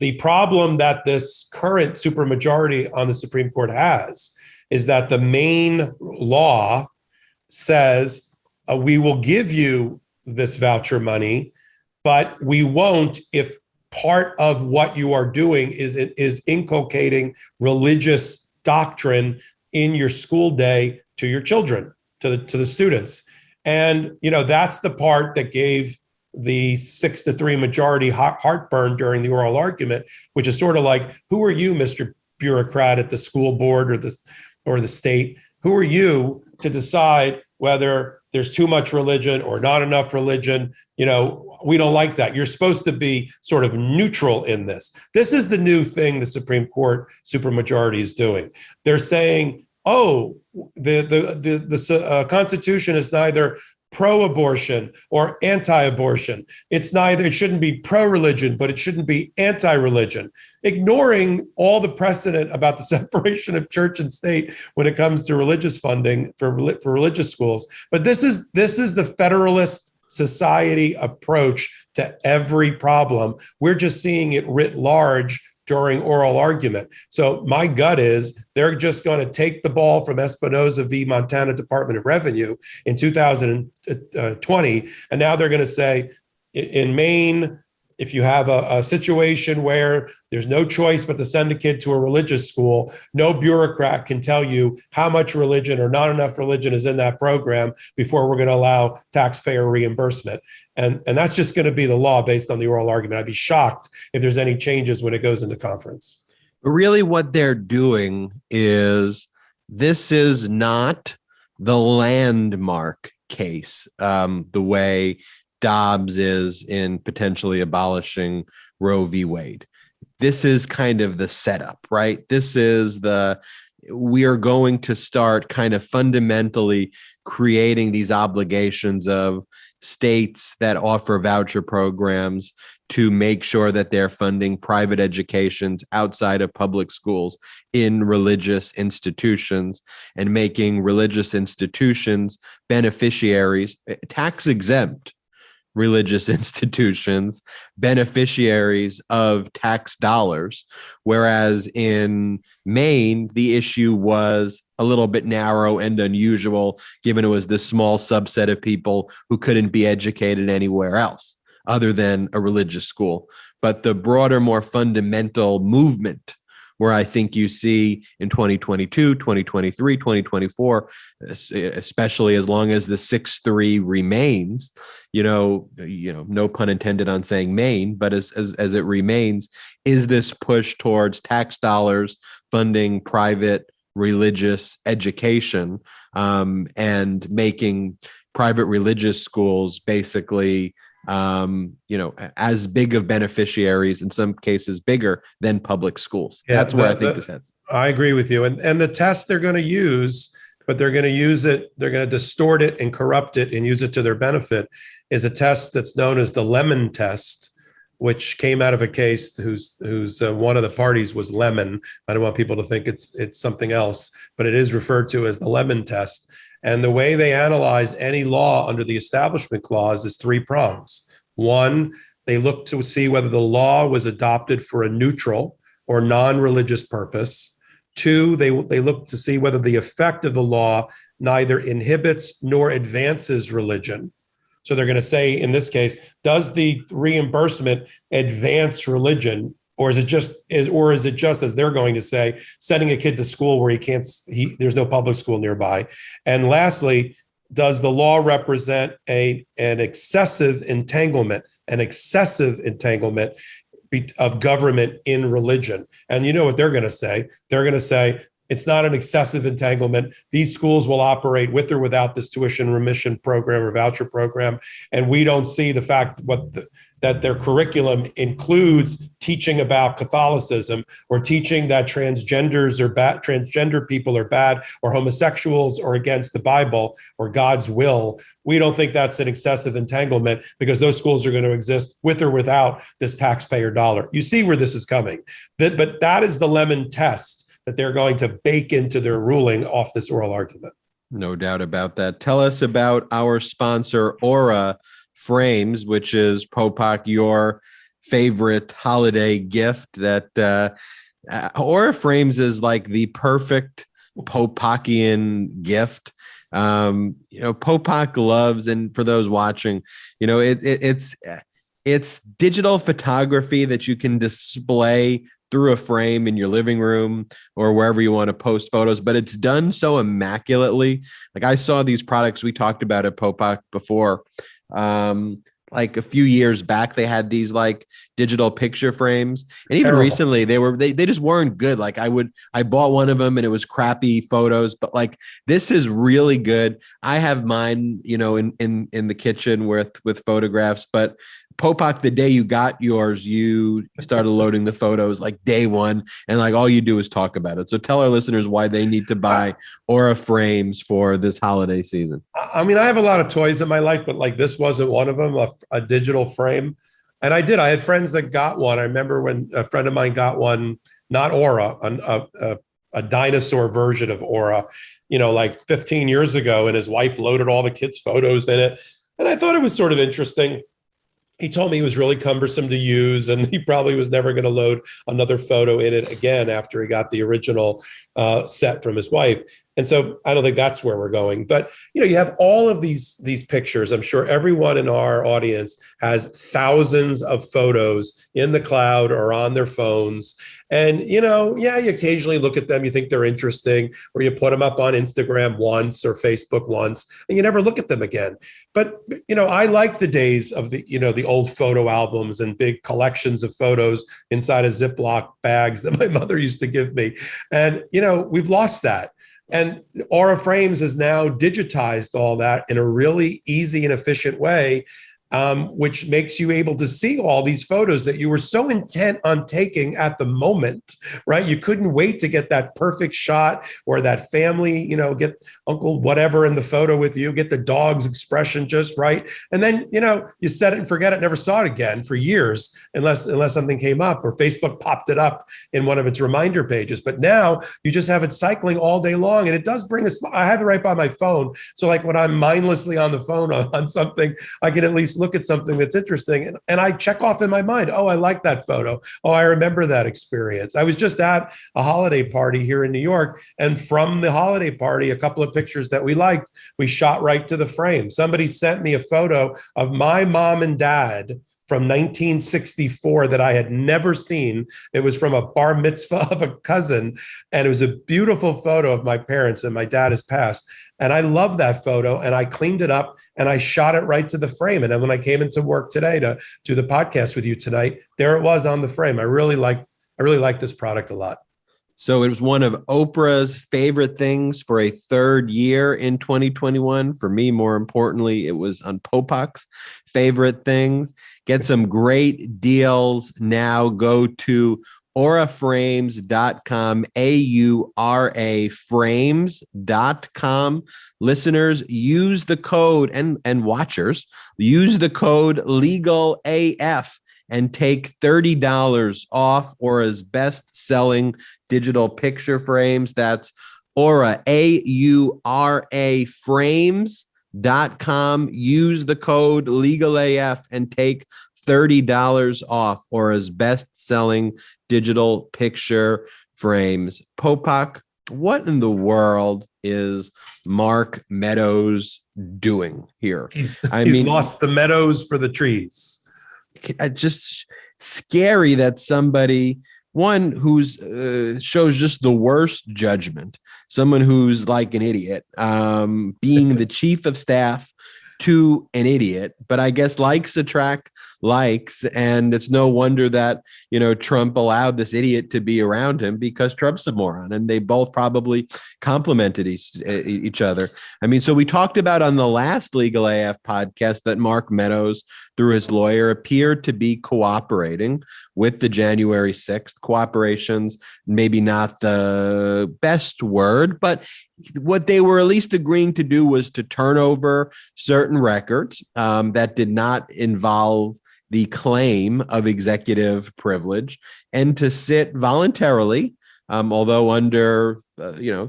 the problem that this current supermajority on the Supreme Court has is that the Maine law says we will give you this voucher money, but we won't if part of what you are doing is inculcating religious doctrine in your school day to your children, to the students. And, that's the part that gave the 6-3 majority heartburn during the oral argument, which is sort of like, who are you, Mr. Bureaucrat at the school board or the state? Who are you to decide whether there's too much religion or not enough religion? We don't like that. You're supposed to be sort of neutral in this. This is the new thing the Supreme Court supermajority is doing. They're saying, oh, the Constitution is neither pro-abortion or anti-abortion. It shouldn't be pro-religion, but it shouldn't be anti-religion, ignoring all the precedent about the separation of church and state when it comes to religious funding for religious schools. But this is the Federalist Society approach to every problem. We're just seeing it writ large during oral argument. So my gut is they're just going to take the ball from Espinoza v. Montana Department of Revenue in 2020. And now they're going to say, in Maine, if you have a situation where there's no choice but to send a kid to a religious school, no bureaucrat can tell you how much religion or not enough religion is in that program before we're going to allow taxpayer reimbursement. And that's just going to be the law based on the oral argument. I'd be shocked if there's any changes when it goes into conference. But really what they're doing is, this is not the landmark case, the way Dobbs is in potentially abolishing Roe v. Wade. This is kind of the setup, right? This is we are going to start kind of fundamentally creating these obligations of states that offer voucher programs to make sure that they're funding private educations outside of public schools in religious institutions, and making religious institutions beneficiaries, tax exempt religious institutions, beneficiaries of tax dollars. Whereas in Maine, the issue was a little bit narrow and unusual, given it was this small subset of people who couldn't be educated anywhere else other than a religious school. But the broader, more fundamental movement, where I think you see in 2022, 2023, 2024, especially as long as the 6-3 remains, no pun intended on saying Maine, but as it remains, is this push towards tax dollars funding private religious education, and making private religious schools basically as big of beneficiaries, in some cases bigger than public schools. Yeah, that's where I think this heads. I agree with you. And the test they're going to use, but they're going to use it, they're going to distort it and corrupt it and use it to their benefit, is a test that's known as the Lemon test, which came out of a case whose one of the parties was Lemon. I don't want people to think it's something else, but it is referred to as the Lemon test. And the way they analyze any law under the Establishment Clause is 3 prongs. 1, they look to see whether the law was adopted for a neutral or non-religious purpose. 2, they look to see whether the effect of the law neither inhibits nor advances religion. So they're going to say, in this case, does the reimbursement advance religion? Or is it just, as they're going to say, sending a kid to school where there's no public school nearby? And lastly, does the law represent an excessive entanglement of government in religion? And you know what they're going to say? They're going to say, it's not an excessive entanglement. These schools will operate with or without this tuition remission program or voucher program. And we don't see the fact that their curriculum includes teaching about Catholicism, or teaching that transgender people are bad, or homosexuals are against the Bible or God's will. We don't think that's an excessive entanglement, because those schools are going to exist with or without this taxpayer dollar. You see where this is coming. But that is the Lemon test that they're going to bake into their ruling off this oral argument. No doubt about that. Tell us about our sponsor, Aura Frames, which is, Popok, your favorite holiday gift. That Aura Frames is like the perfect Popokian gift. Popok loves, and for those watching, it's digital photography that you can display through a frame in your living room or wherever you want to post photos, but it's done so immaculately. Like, I saw these products we talked about at Popok before, like a few years back, they had these like digital picture frames, and even Terrible. recently they just weren't good. Like I bought one of them and it was crappy photos, but like this is really good. I have mine, in the kitchen with photographs, but Popok, the day you got yours, you started loading the photos like day one, and like all you do is talk about it. So tell our listeners why they need to buy Aura frames for this holiday season. I mean, I have a lot of toys in my life, but like this wasn't one of them, a digital frame. And I had friends that got one. I remember when a friend of mine got one, not Aura, a dinosaur version of Aura, like 15 years ago, and his wife loaded all the kids' photos in it. And I thought it was sort of interesting. He told me it was really cumbersome to use, and he probably was never going to load another photo in it again after he got the original set from his wife. And so I don't think that's where we're going. But you have all of these pictures. I'm sure everyone in our audience has thousands of photos in the cloud or on their phones. And you occasionally look at them, you think they're interesting, or you put them up on Instagram once or Facebook once, and you never look at them again. But I like the days of the old photo albums and big collections of photos inside of Ziploc bags that my mother used to give me. And we've lost that. And Aura Frames has now digitized all that in a really easy and efficient way, which makes you able to see all these photos that you were so intent on taking at the moment, right? You couldn't wait to get that perfect shot, or that family, get Uncle whatever in the photo with you, get the dog's expression just right. And then, you set it and forget it, never saw it again for years, unless something came up or Facebook popped it up in one of its reminder pages. But now you just have it cycling all day long. And it does bring a smile. I have it right by my phone. So like when I'm mindlessly on the phone on something, I can at least look at something that's interesting, and I check off in my mind, oh, I like that photo. Oh, I remember that experience. I was just at a holiday party here in New York, and from the holiday party, a couple of pictures that we liked, we shot right to the frame. Somebody sent me a photo of my mom and dad from 1964 that I had never seen. It was from a bar mitzvah of a cousin, and it was a beautiful photo of my parents, and my dad has passed. And I love that photo, and I cleaned it up and I shot it right to the frame. And then when I came into work today to do the podcast with you tonight, there it was on the frame. I really like this product a lot. So it was one of Oprah's favorite things for a third year in 2021. For me, more importantly, it was on Popok's favorite things. Get some great deals now. Go to auraframes.com, AURA frames.com. Listeners, use the code, and watchers, use the code LegalAF and take $30 off Aura's best-selling digital picture frames. That's Aura, AURA frames.com. Use the code LegalAF and take $30 off Aura's best-selling digital picture frames. Popok, what in the world is Mark Meadows doing here? He's lost the meadows for the trees. Just scary that somebody, one who's shows just the worst judgment, someone who's like an idiot, being the chief of staff to an idiot, but I guess likes attract likes, and it's no wonder that Trump allowed this idiot to be around him, because Trump's a moron, and they both probably complimented each other. I mean, so we talked about on the last LegalAF podcast that Mark Meadows, through his lawyer, appeared to be cooperating with the January 6th. Cooperation's maybe not the best word, but what they were at least agreeing to do was to turn over certain records that did not involve the claim of executive privilege, and to sit voluntarily, although under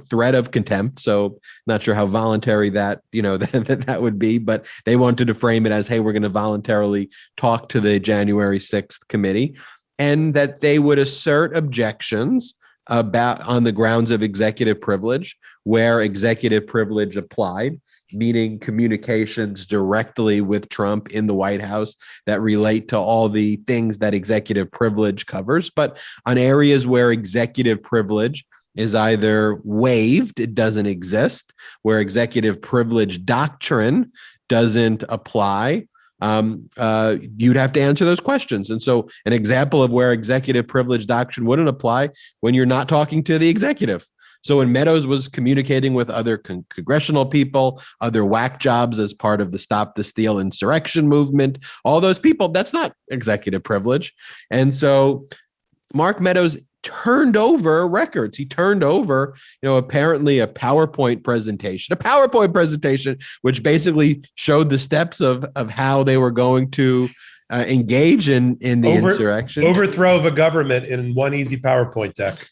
threat of contempt. So not sure how voluntary that that would be, but they wanted to frame it as, hey, we're going to voluntarily talk to the January 6th committee, and that they would assert objections on the grounds of executive privilege where executive privilege applied, meaning communications directly with Trump in the White House that relate to all the things that executive privilege covers. But on areas where executive privilege is either waived, it doesn't exist, where executive privilege doctrine doesn't apply, you'd have to answer those questions. And so an example of where executive privilege doctrine wouldn't apply when you're not talking to the executive. So when Meadows was communicating with other congressional people, other whack jobs as part of the Stop the Steal insurrection movement, all those people, that's not executive privilege. And so Mark Meadows turned over records. He turned over, apparently a PowerPoint presentation, which basically showed the steps of how they were going to engage in the insurrection. Overthrow of a government in one easy PowerPoint deck.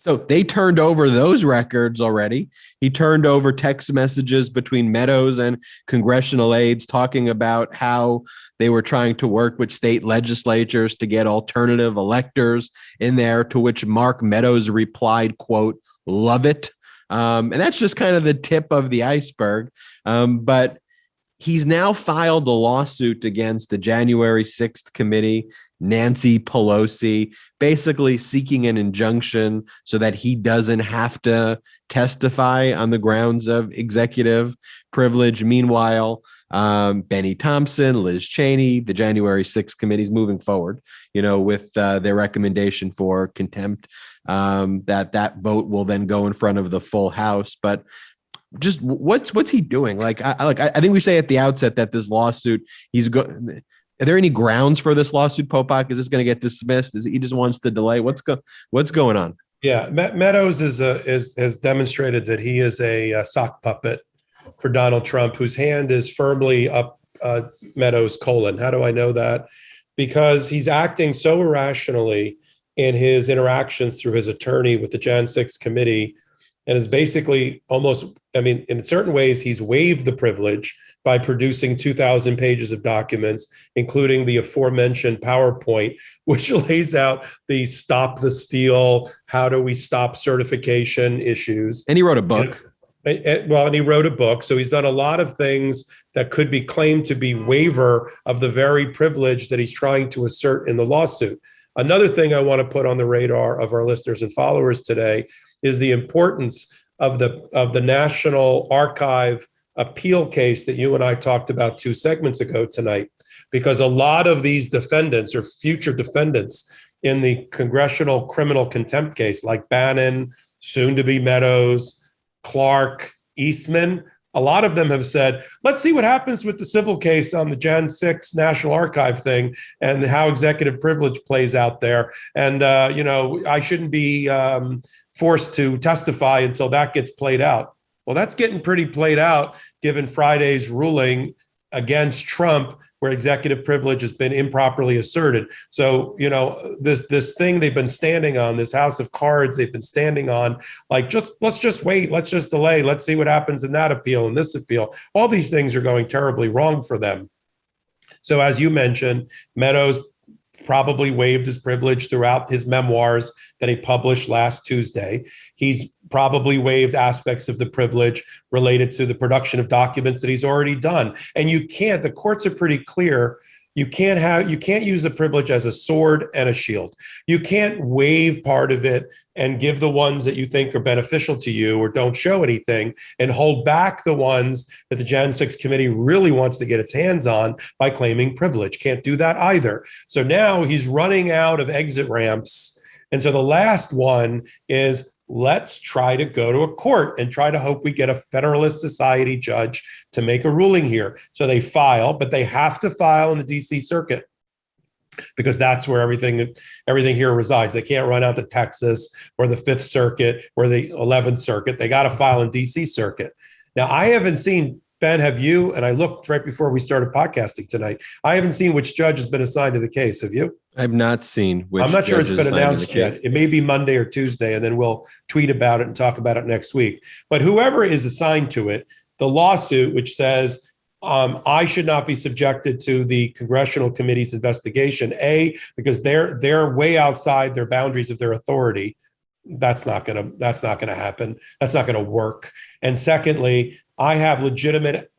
So they turned over those records already. He turned over text messages between Meadows and congressional aides talking about how they were trying to work with state legislatures to get alternative electors in there, to which Mark Meadows replied, quote, "Love it." And that's just kind of the tip of the iceberg. But he's now filed a lawsuit against the January 6th committee, Nancy Pelosi, basically seeking an injunction so that he doesn't have to testify on the grounds of executive privilege. Meanwhile, Benny Thompson, Liz Cheney, the January 6th committee's moving forward, with their recommendation for contempt. That vote will then go in front of the full House. But just what's he doing? I think we say at the outset that this lawsuit, are there any grounds for this lawsuit, Popok? Is this going to get dismissed? He just wants to delay? What's going on? Yeah, Meadows has demonstrated that he is a sock puppet for Donald Trump, whose hand is firmly up Meadows' colon. How do I know that? Because he's acting so irrationally in his interactions through his attorney with the Jan 6 committee, and is basically in certain ways, he's waived the privilege by producing 2,000 pages of documents, including the aforementioned PowerPoint, which lays out the stop the steal, how do we stop certification issues. And he wrote a book. And he wrote a book. So he's done a lot of things that could be claimed to be waiver of the very privilege that he's trying to assert in the lawsuit. Another thing I want to put on the radar of our listeners and followers today is the importance of the National Archive appeal case that you and I talked about 2 segments ago tonight, because a lot of these defendants or future defendants in the congressional criminal contempt case, like Bannon, soon to be Meadows, Clark, Eastman, a lot of them have said, let's see what happens with the civil case on the Jan 6 National Archive thing and how executive privilege plays out there. And, I shouldn't be forced to testify until that gets played out. Well, that's getting pretty played out given Friday's ruling against Trump, where executive privilege has been improperly asserted. So, this thing they've been standing on, this house of cards they've been standing on, let's just wait, let's just delay, let's see what happens in that appeal and this appeal. All these things are going terribly wrong for them. So as you mentioned, Meadows probably waived his privilege throughout his memoirs that he published last Tuesday. He's probably waived aspects of the privilege related to the production of documents that he's already done. And the courts are pretty clear. You can't use the privilege as a sword and a shield. You can't waive part of it and give the ones that you think are beneficial to you or don't show anything, and hold back the ones that the Jan 6 committee really wants to get its hands on by claiming privilege. Can't do that either. So now he's running out of exit ramps. And so the last one is, let's try to go to a court and try to hope we get a Federalist Society judge to make a ruling here. So they file, but they have to file in the DC Circuit, because that's where everything here resides. They can't run out to Texas or the 5th Circuit or the 11th Circuit. They got to file in DC Circuit. Now, I haven't seen, Ben, have you? And I looked right before we started podcasting tonight. I haven't seen which judge has been assigned to the case. Have you? I've not seen which. I'm not sure it's been announced yet. It may be Monday or Tuesday, and then we'll tweet about it and talk about it next week. But whoever is assigned to it, the lawsuit, which says I should not be subjected to the congressional committee's investigation, because they're way outside their boundaries of their authority. That's not gonna happen. That's not gonna work. And secondly, I have legitimate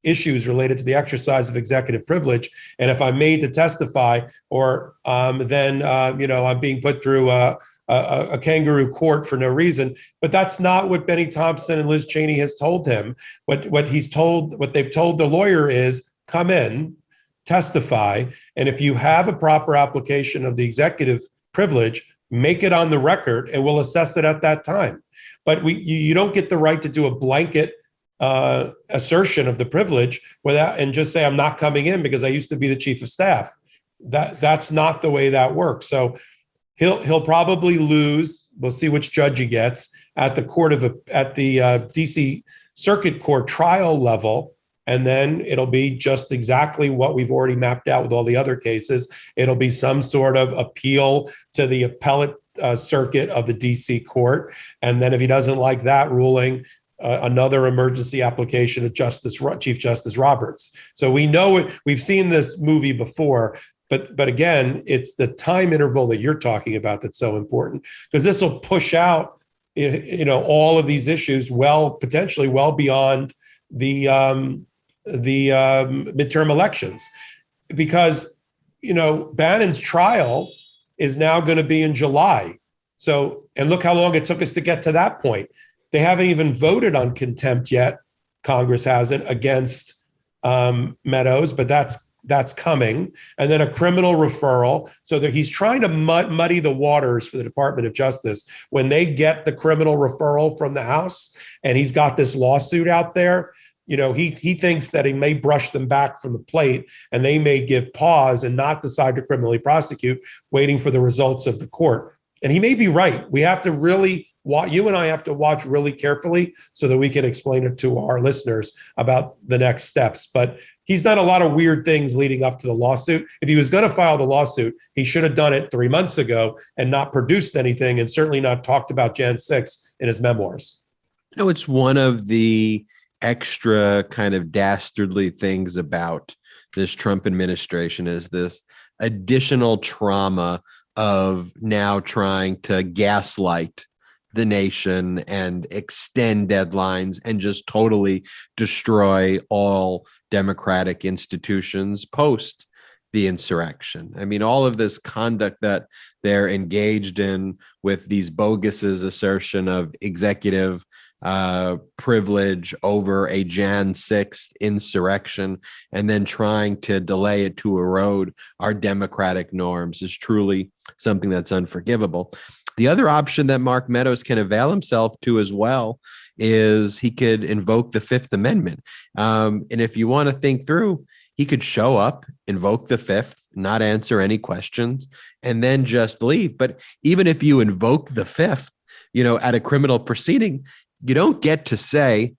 issues related to the exercise of executive privilege. And if I'm made to testify, or then I'm being put through a kangaroo court for no reason. But that's not what Benny Thompson and Liz Cheney has told him. What they've told the lawyer is, come in, testify. And if you have a proper application of the executive privilege, make it on the record and we'll assess it at that time. But you don't get the right to do a blanket assertion of the privilege without and just say, I'm not coming in because I used to be the chief of staff. That's not the way that works. So he'll probably lose. We'll see which judge he gets at the DC Circuit Court trial level. And then it'll be just exactly what we've already mapped out with all the other cases. It'll be some sort of appeal to the appellate circuit of the DC court. And then if he doesn't like that ruling, another emergency application of Chief Justice Roberts. So we know it. We've seen this movie before. But again, it's the time interval that you're talking about that's so important, because this will push out all of these issues potentially well beyond the midterm elections, because Bannon's trial is now going to be in July. So, and look how long it took us to get to that point. They haven't even voted on contempt yet. Congress hasn't, against Meadows, but that's coming. And then a criminal referral. So that he's trying to muddy the waters for the Department of Justice when they get the criminal referral from the House, and he's got this lawsuit out there. He thinks that he may brush them back from the plate and they may give pause and not decide to criminally prosecute, waiting for the results of the court. And he may be right. We have to really, you and I have to watch really carefully so that we can explain it to our listeners about the next steps. But he's done a lot of weird things leading up to the lawsuit. If he was going to file the lawsuit, he should have done it 3 months ago and not produced anything, and certainly not talked about Jan 6 in his memoirs. It's one of the extra kind of dastardly things about this Trump administration is this additional trauma of now trying to gaslight the nation and extend deadlines and just totally destroy all democratic institutions post the insurrection. I mean, all of this conduct that they're engaged in with these boguses assertion of executive privilege over a Jan 6th insurrection and then trying to delay it to erode our democratic norms is truly something that's unforgivable. The other option that Mark Meadows can avail himself to as well is he could invoke the Fifth Amendment. And if you want to think through, he could show up, invoke the Fifth, not answer any questions, and then just leave. But even if you invoke the Fifth, at a criminal proceeding, you don't get to say,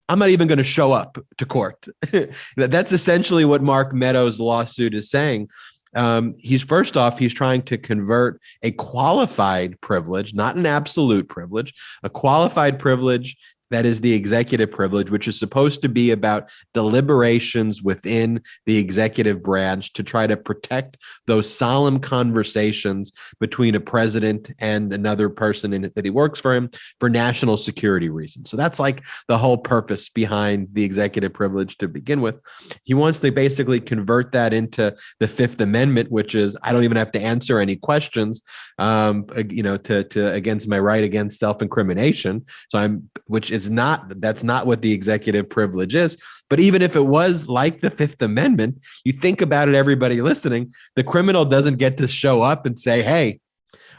I'm not even going to show up to court. That's essentially what Mark Meadows' lawsuit is saying. He's trying to convert a qualified privilege, not an absolute privilege, a qualified privilege that is the executive privilege, which is supposed to be about deliberations within the executive branch to try to protect those solemn conversations between a president and another person that he works for him for national security reasons. So that's like the whole purpose behind the executive privilege to begin with. He wants to basically convert that into the Fifth Amendment, which is I don't even have to answer any questions, to against my right against self-incrimination. That's not what the executive privilege is. But even if it was like the Fifth Amendment, you think about it, everybody listening, the criminal doesn't get to show up and say, hey,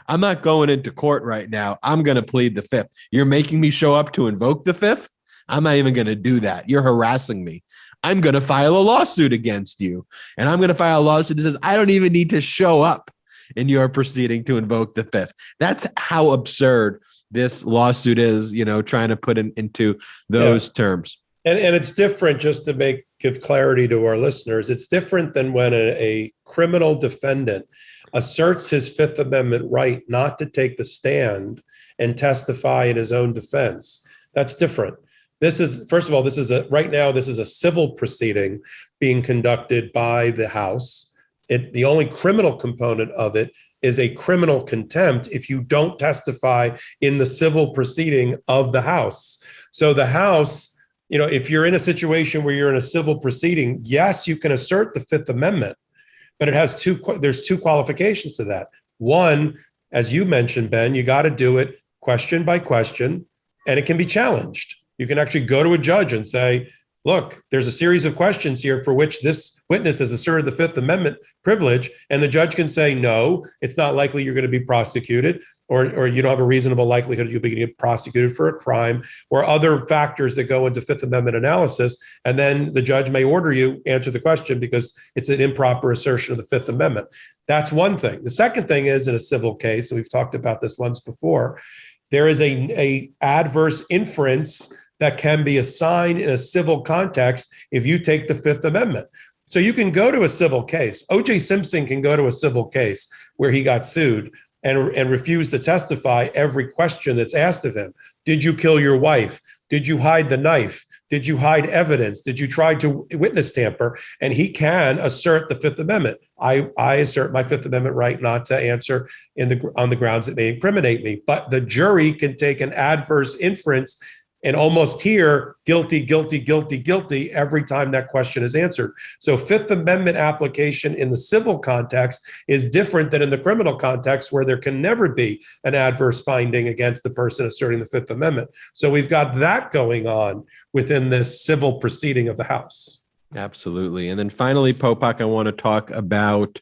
I'm not going into court right now. I'm going to plead the Fifth. You're making me show up to invoke the Fifth? I'm not even going to do that. You're harassing me. I'm going to file a lawsuit against you. And I'm going to file a lawsuit that says I don't even need to show up in your proceeding to invoke the Fifth. That's how absurd this lawsuit is, trying to put it into those terms. And it's different, just to give clarity to our listeners. It's different than when a criminal defendant asserts his Fifth Amendment right not to take the stand and testify in his own defense. That's different. This is a civil proceeding being conducted by the House. The only criminal component of it is a criminal contempt if you don't testify in the civil proceeding of the House. So the House, if you're in a situation where you're in a civil proceeding, yes, you can assert the Fifth Amendment, but there's two qualifications to that. One, as you mentioned, Ben, you got to do it question by question, and it can be challenged. You can actually go to a judge and say, look, there's a series of questions here for which this witness has asserted the Fifth Amendment privilege, and the judge can say, no, it's not likely you're going to be prosecuted, or you don't have a reasonable likelihood you'll be getting prosecuted for a crime, or other factors that go into Fifth Amendment analysis. And then the judge may order you answer the question because it's an improper assertion of the Fifth Amendment. That's one thing. The second thing is, in a civil case, and we've talked about this once before, there is a adverse inference that can be assigned in a civil context if you take the Fifth Amendment. So you can go to a civil case. O.J. Simpson can go to a civil case where he got sued and refuse to testify every question that's asked of him. Did you kill your wife? Did you hide the knife? Did you hide evidence? Did you try to witness tamper? And he can assert the Fifth Amendment. I assert my Fifth Amendment right not to answer on the grounds that may incriminate me. But the jury can take an adverse inference and almost hear guilty, guilty, guilty, guilty every time that question is answered. So Fifth Amendment application in the civil context is different than in the criminal context, where there can never be an adverse finding against the person asserting the Fifth Amendment. So we've got that going on within this civil proceeding of the House. Absolutely. And then finally, Popok, I want to talk about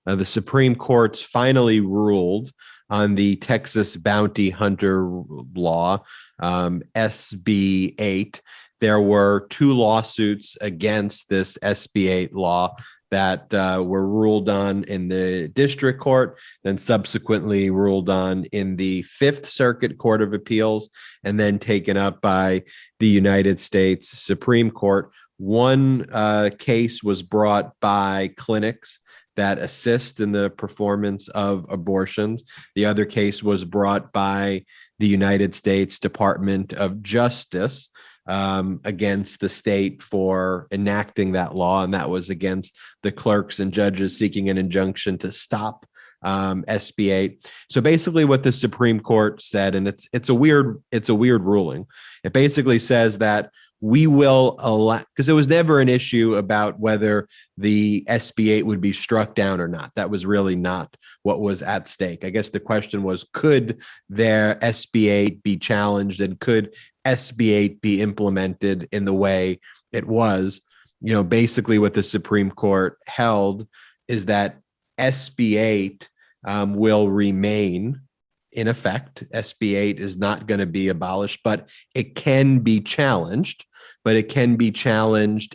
the Supreme Court's finally ruled on the Texas bounty hunter law, SB 8. There were 2 lawsuits against this SB 8 law that were ruled on in the district court, then subsequently ruled on in the Fifth Circuit Court of Appeals, and then taken up by the United States Supreme Court. One case was brought by clinics that assist in the performance of abortions. The other case was brought by the United States Department of Justice against the state for enacting that law, and that was against the clerks and judges seeking an injunction to stop SB 8. So basically what the Supreme Court said, and it's a weird ruling. It basically says that we will allow, because it was never an issue about whether the SB 8 would be struck down or not. That was really not what was at stake. I guess the question was, could their SB 8 be challenged, and could SB 8 be implemented in the way it was? Basically what the Supreme Court held is that SB 8 will remain in effect. SB 8 is not going to be abolished, but it can be challenged,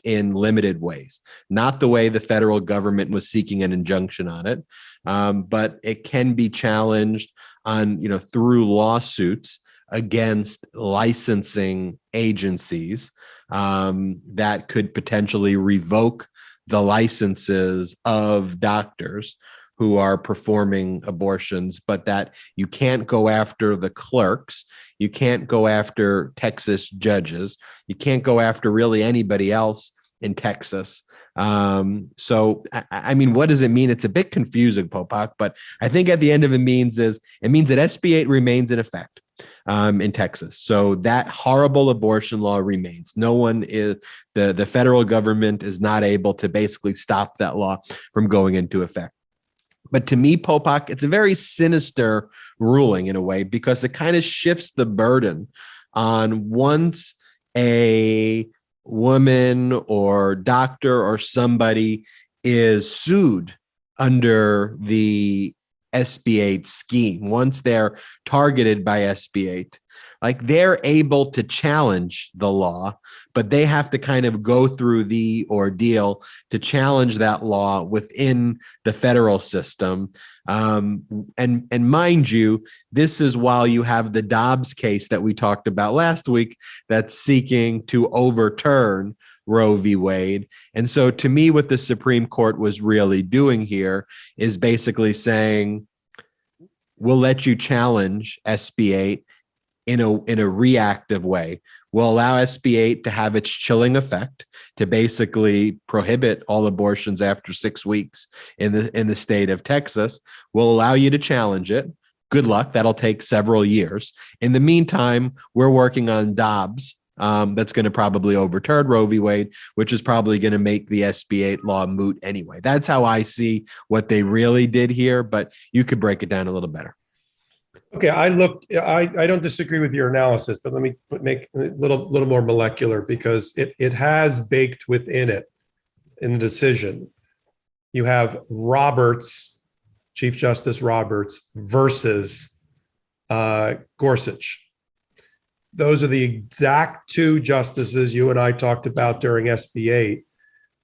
in limited ways. Not the way the federal government was seeking an injunction on it, but it can be challenged on, through lawsuits against licensing agencies that could potentially revoke the licenses of doctors who are performing abortions, but that you can't go after the clerks, you can't go after Texas judges, you can't go after really anybody else in Texas. So, I mean, what does it mean? It's a bit confusing, Popok, but I think at the end of it means that SB 8 remains in effect in Texas. So that horrible abortion law remains. No one is, the federal government is not able to basically stop that law from going into effect. But to me, Popok, it's a very sinister ruling in a way, because it kind of shifts the burden on once a woman or doctor or somebody is sued under the SB 8 scheme, once they're targeted by SB 8, like they're able to challenge the law, but they have to kind of go through the ordeal to challenge that law within the federal system. And mind you, this is while you have the Dobbs case that we talked about last week that's seeking to overturn Roe v. Wade. And so to me, what the Supreme Court was really doing here is basically saying, we'll let you challenge SB 8 in a reactive way. We'll allow SB 8 to have its chilling effect to basically prohibit all abortions after 6 weeks in the state of Texas. We'll allow you to challenge it. Good luck. That'll take several years. In the meantime, we're working on Dobbs. That's going to probably overturn Roe v. Wade, which is probably going to make the SB 8 law moot anyway. That's how I see what they really did here, but you could break it down a little better. Okay, I don't disagree with your analysis, but let me make a little more molecular, because it has baked within it, in the decision. You have Roberts, Chief Justice Roberts versus Gorsuch. Those are the exact two justices you and I talked about during SB 8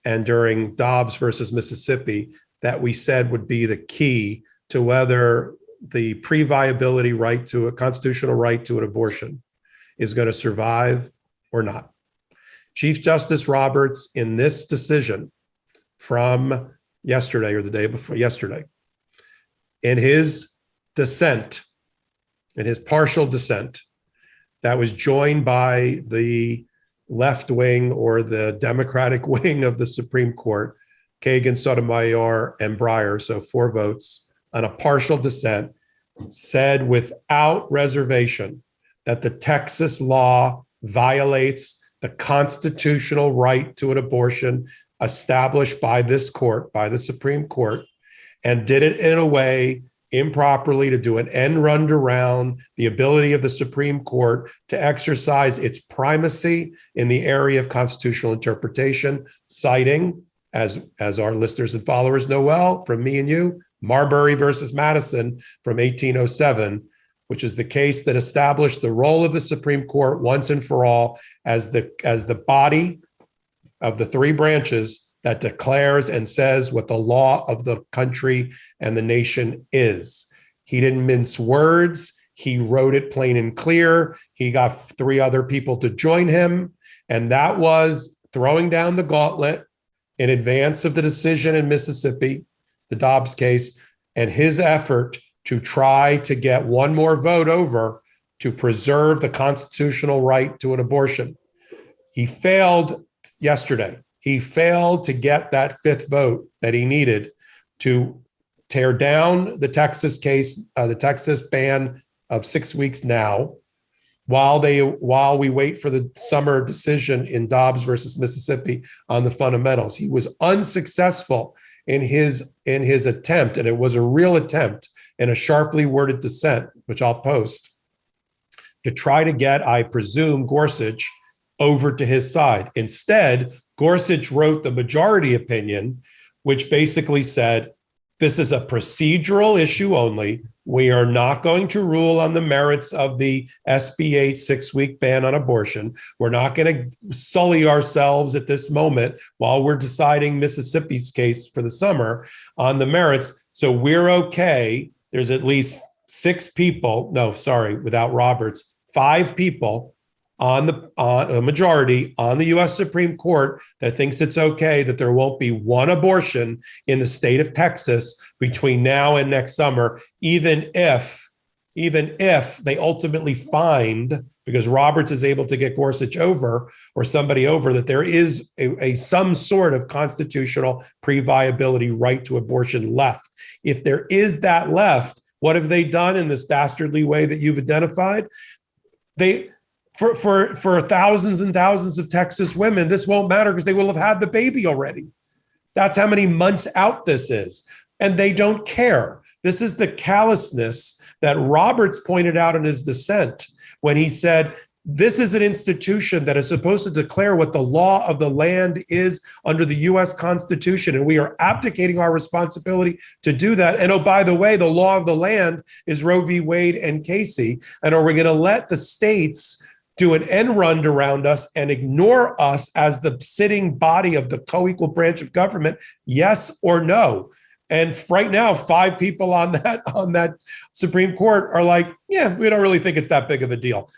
and during Dobbs versus Mississippi that we said would be the key to whether the pre-viability right to a constitutional right to an abortion is going to survive or not. Chief Justice Roberts, in this decision from yesterday or the day before yesterday, in his dissent, in his partial dissent, that was joined by the left wing or the Democratic wing of the Supreme Court, Kagan, Sotomayor, and Breyer, so 4 votes on a partial dissent, said without reservation that the Texas law violates the constitutional right to an abortion established by this court, by the Supreme Court, and did it in a way improperly to do an end run around the ability of the Supreme Court to exercise its primacy in the area of constitutional interpretation, citing, as our listeners and followers know well from me and you, Marbury versus Madison from 1807, which is the case that established the role of the Supreme Court once and for all as the body of the 3 branches that declares and says what the law of the country and the nation is. He didn't mince words. He wrote it plain and clear. He got 3 other people to join him, and that was throwing down the gauntlet in advance of the decision in Mississippi, the Dobbs case, and his effort to try to get one more vote over to preserve the constitutional right to an abortion. He failed yesterday. He failed to get that 5th vote that he needed to tear down the Texas case, the Texas ban of 6 weeks now, while we wait for the summer decision in Dobbs versus Mississippi on the fundamentals. He was unsuccessful in his attempt, and it was a real attempt in a sharply worded dissent, which I'll post, to try to get, I presume, Gorsuch over to his side. Instead, Gorsuch wrote the majority opinion, which basically said, this is a procedural issue only. We are not going to rule on the merits of the SB 8 6-week ban on abortion. We're not going to sully ourselves at this moment while we're deciding Mississippi's case for the summer on the merits. So we're okay. There's at least 6 people, no, sorry, without Roberts, 5 people on a majority on the U.S. Supreme Court that thinks it's okay that there won't be one abortion in the state of Texas between now and next summer, even if they ultimately find, because Roberts is able to get Gorsuch over or somebody over, that there is some sort of constitutional pre-viability right to abortion left. If there is that left, what have they done in this dastardly way that you've identified? For thousands and thousands of Texas women, this won't matter because they will have had the baby already. That's how many months out this is. And they don't care. This is the callousness that Roberts pointed out in his dissent when he said, this is an institution that is supposed to declare what the law of the land is under the U.S. Constitution, and we are abdicating our responsibility to do that. And oh, by the way, the law of the land is Roe v. Wade and Casey. And are we going to let the states do an end run around us and ignore us as the sitting body of the co-equal branch of government? Yes or no? And right now, 5 people on that Supreme Court are like, yeah, we don't really think it's that big of a deal.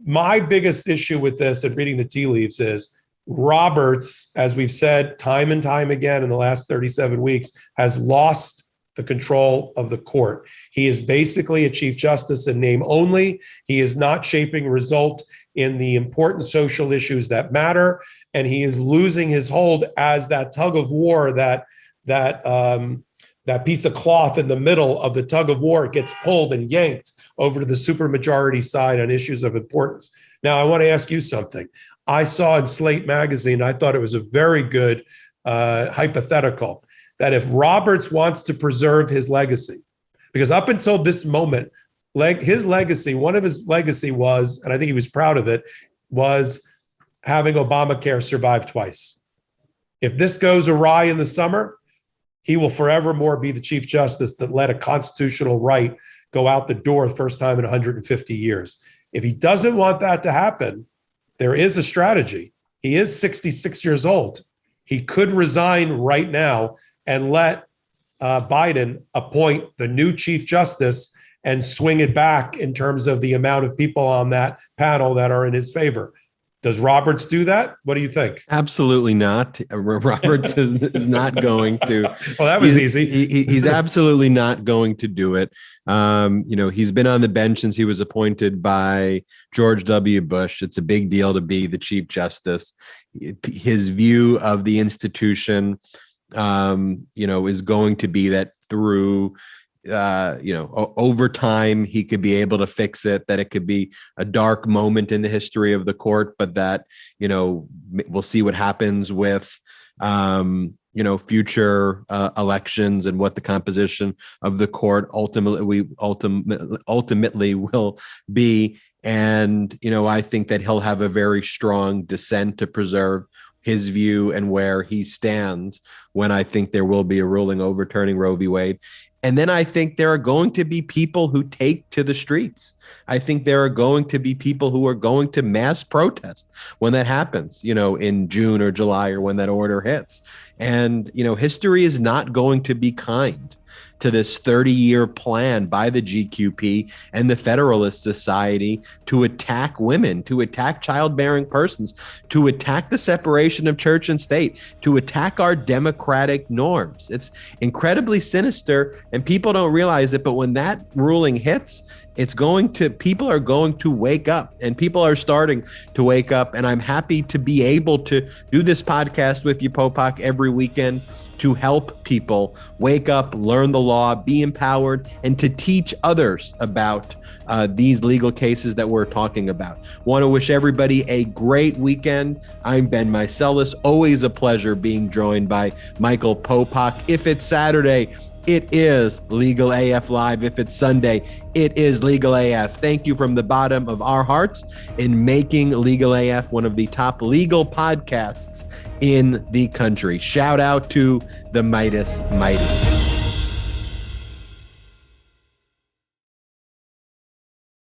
My biggest issue with this and reading the tea leaves is Roberts, as we've said time and time again in the last 37 weeks, has lost the control of the court. He is basically a chief justice in name only. He is not shaping result in the important social issues that matter, and he is losing his hold as that tug of war, that piece of cloth in the middle of the tug of war gets pulled and yanked over to the supermajority side on issues of importance. Now, I want to ask you something. I saw in Slate magazine, I thought it was a very good hypothetical, that if Roberts wants to preserve his legacy, because up until this moment, his legacy, one of his legacy was, and I think he was proud of it, was having Obamacare survive twice. If this goes awry in the summer, he will forevermore be the Chief Justice that let a constitutional right go out the door the first time in 150 years. If he doesn't want that to happen, there is a strategy. He is 66 years old. He could resign right now and let Biden appoint the new Chief Justice and swing it back in terms of the amount of people on that panel that are in his favor. Does Roberts do that? What do you think? Absolutely not. Roberts is not going to. Well, that was easy. He's absolutely not going to do it. He's been on the bench since he was appointed by George W. Bush. It's a big deal to be the Chief Justice. His view of the institution, is going to be that through over time, he could be able to fix it, that it could be a dark moment in the history of the court, but that, we'll see what happens with, future elections and what the composition of the court ultimately will be. And, I think that he'll have a very strong dissent to preserve his view and where he stands when I think there will be a ruling overturning Roe v. Wade. And then I think there are going to be people who take to the streets. I think there are going to be people who are going to mass protest when that happens, in June or July or when that order hits. And, history is not going to be kind to this 30-year plan by the GQP and the Federalist Society to attack women, to attack childbearing persons, to attack the separation of church and state, to attack our democratic norms. It's incredibly sinister, and people don't realize it, but when that ruling hits, people are going to wake up, and people are starting to wake up. And I'm happy to be able to do this podcast with you, Popok, every weekend to help people wake up, learn the law, be empowered, and to teach others about these legal cases that we're talking about. Want to wish everybody a great weekend. I'm Ben Meiselas. Always a pleasure being joined by Michael Popok. If it's Saturday, it is LegalAF Live. If it's Sunday, it is LegalAF. Thank you from the bottom of our hearts in making LegalAF one of the top legal podcasts in the country. Shout out to the Meidas Mighty.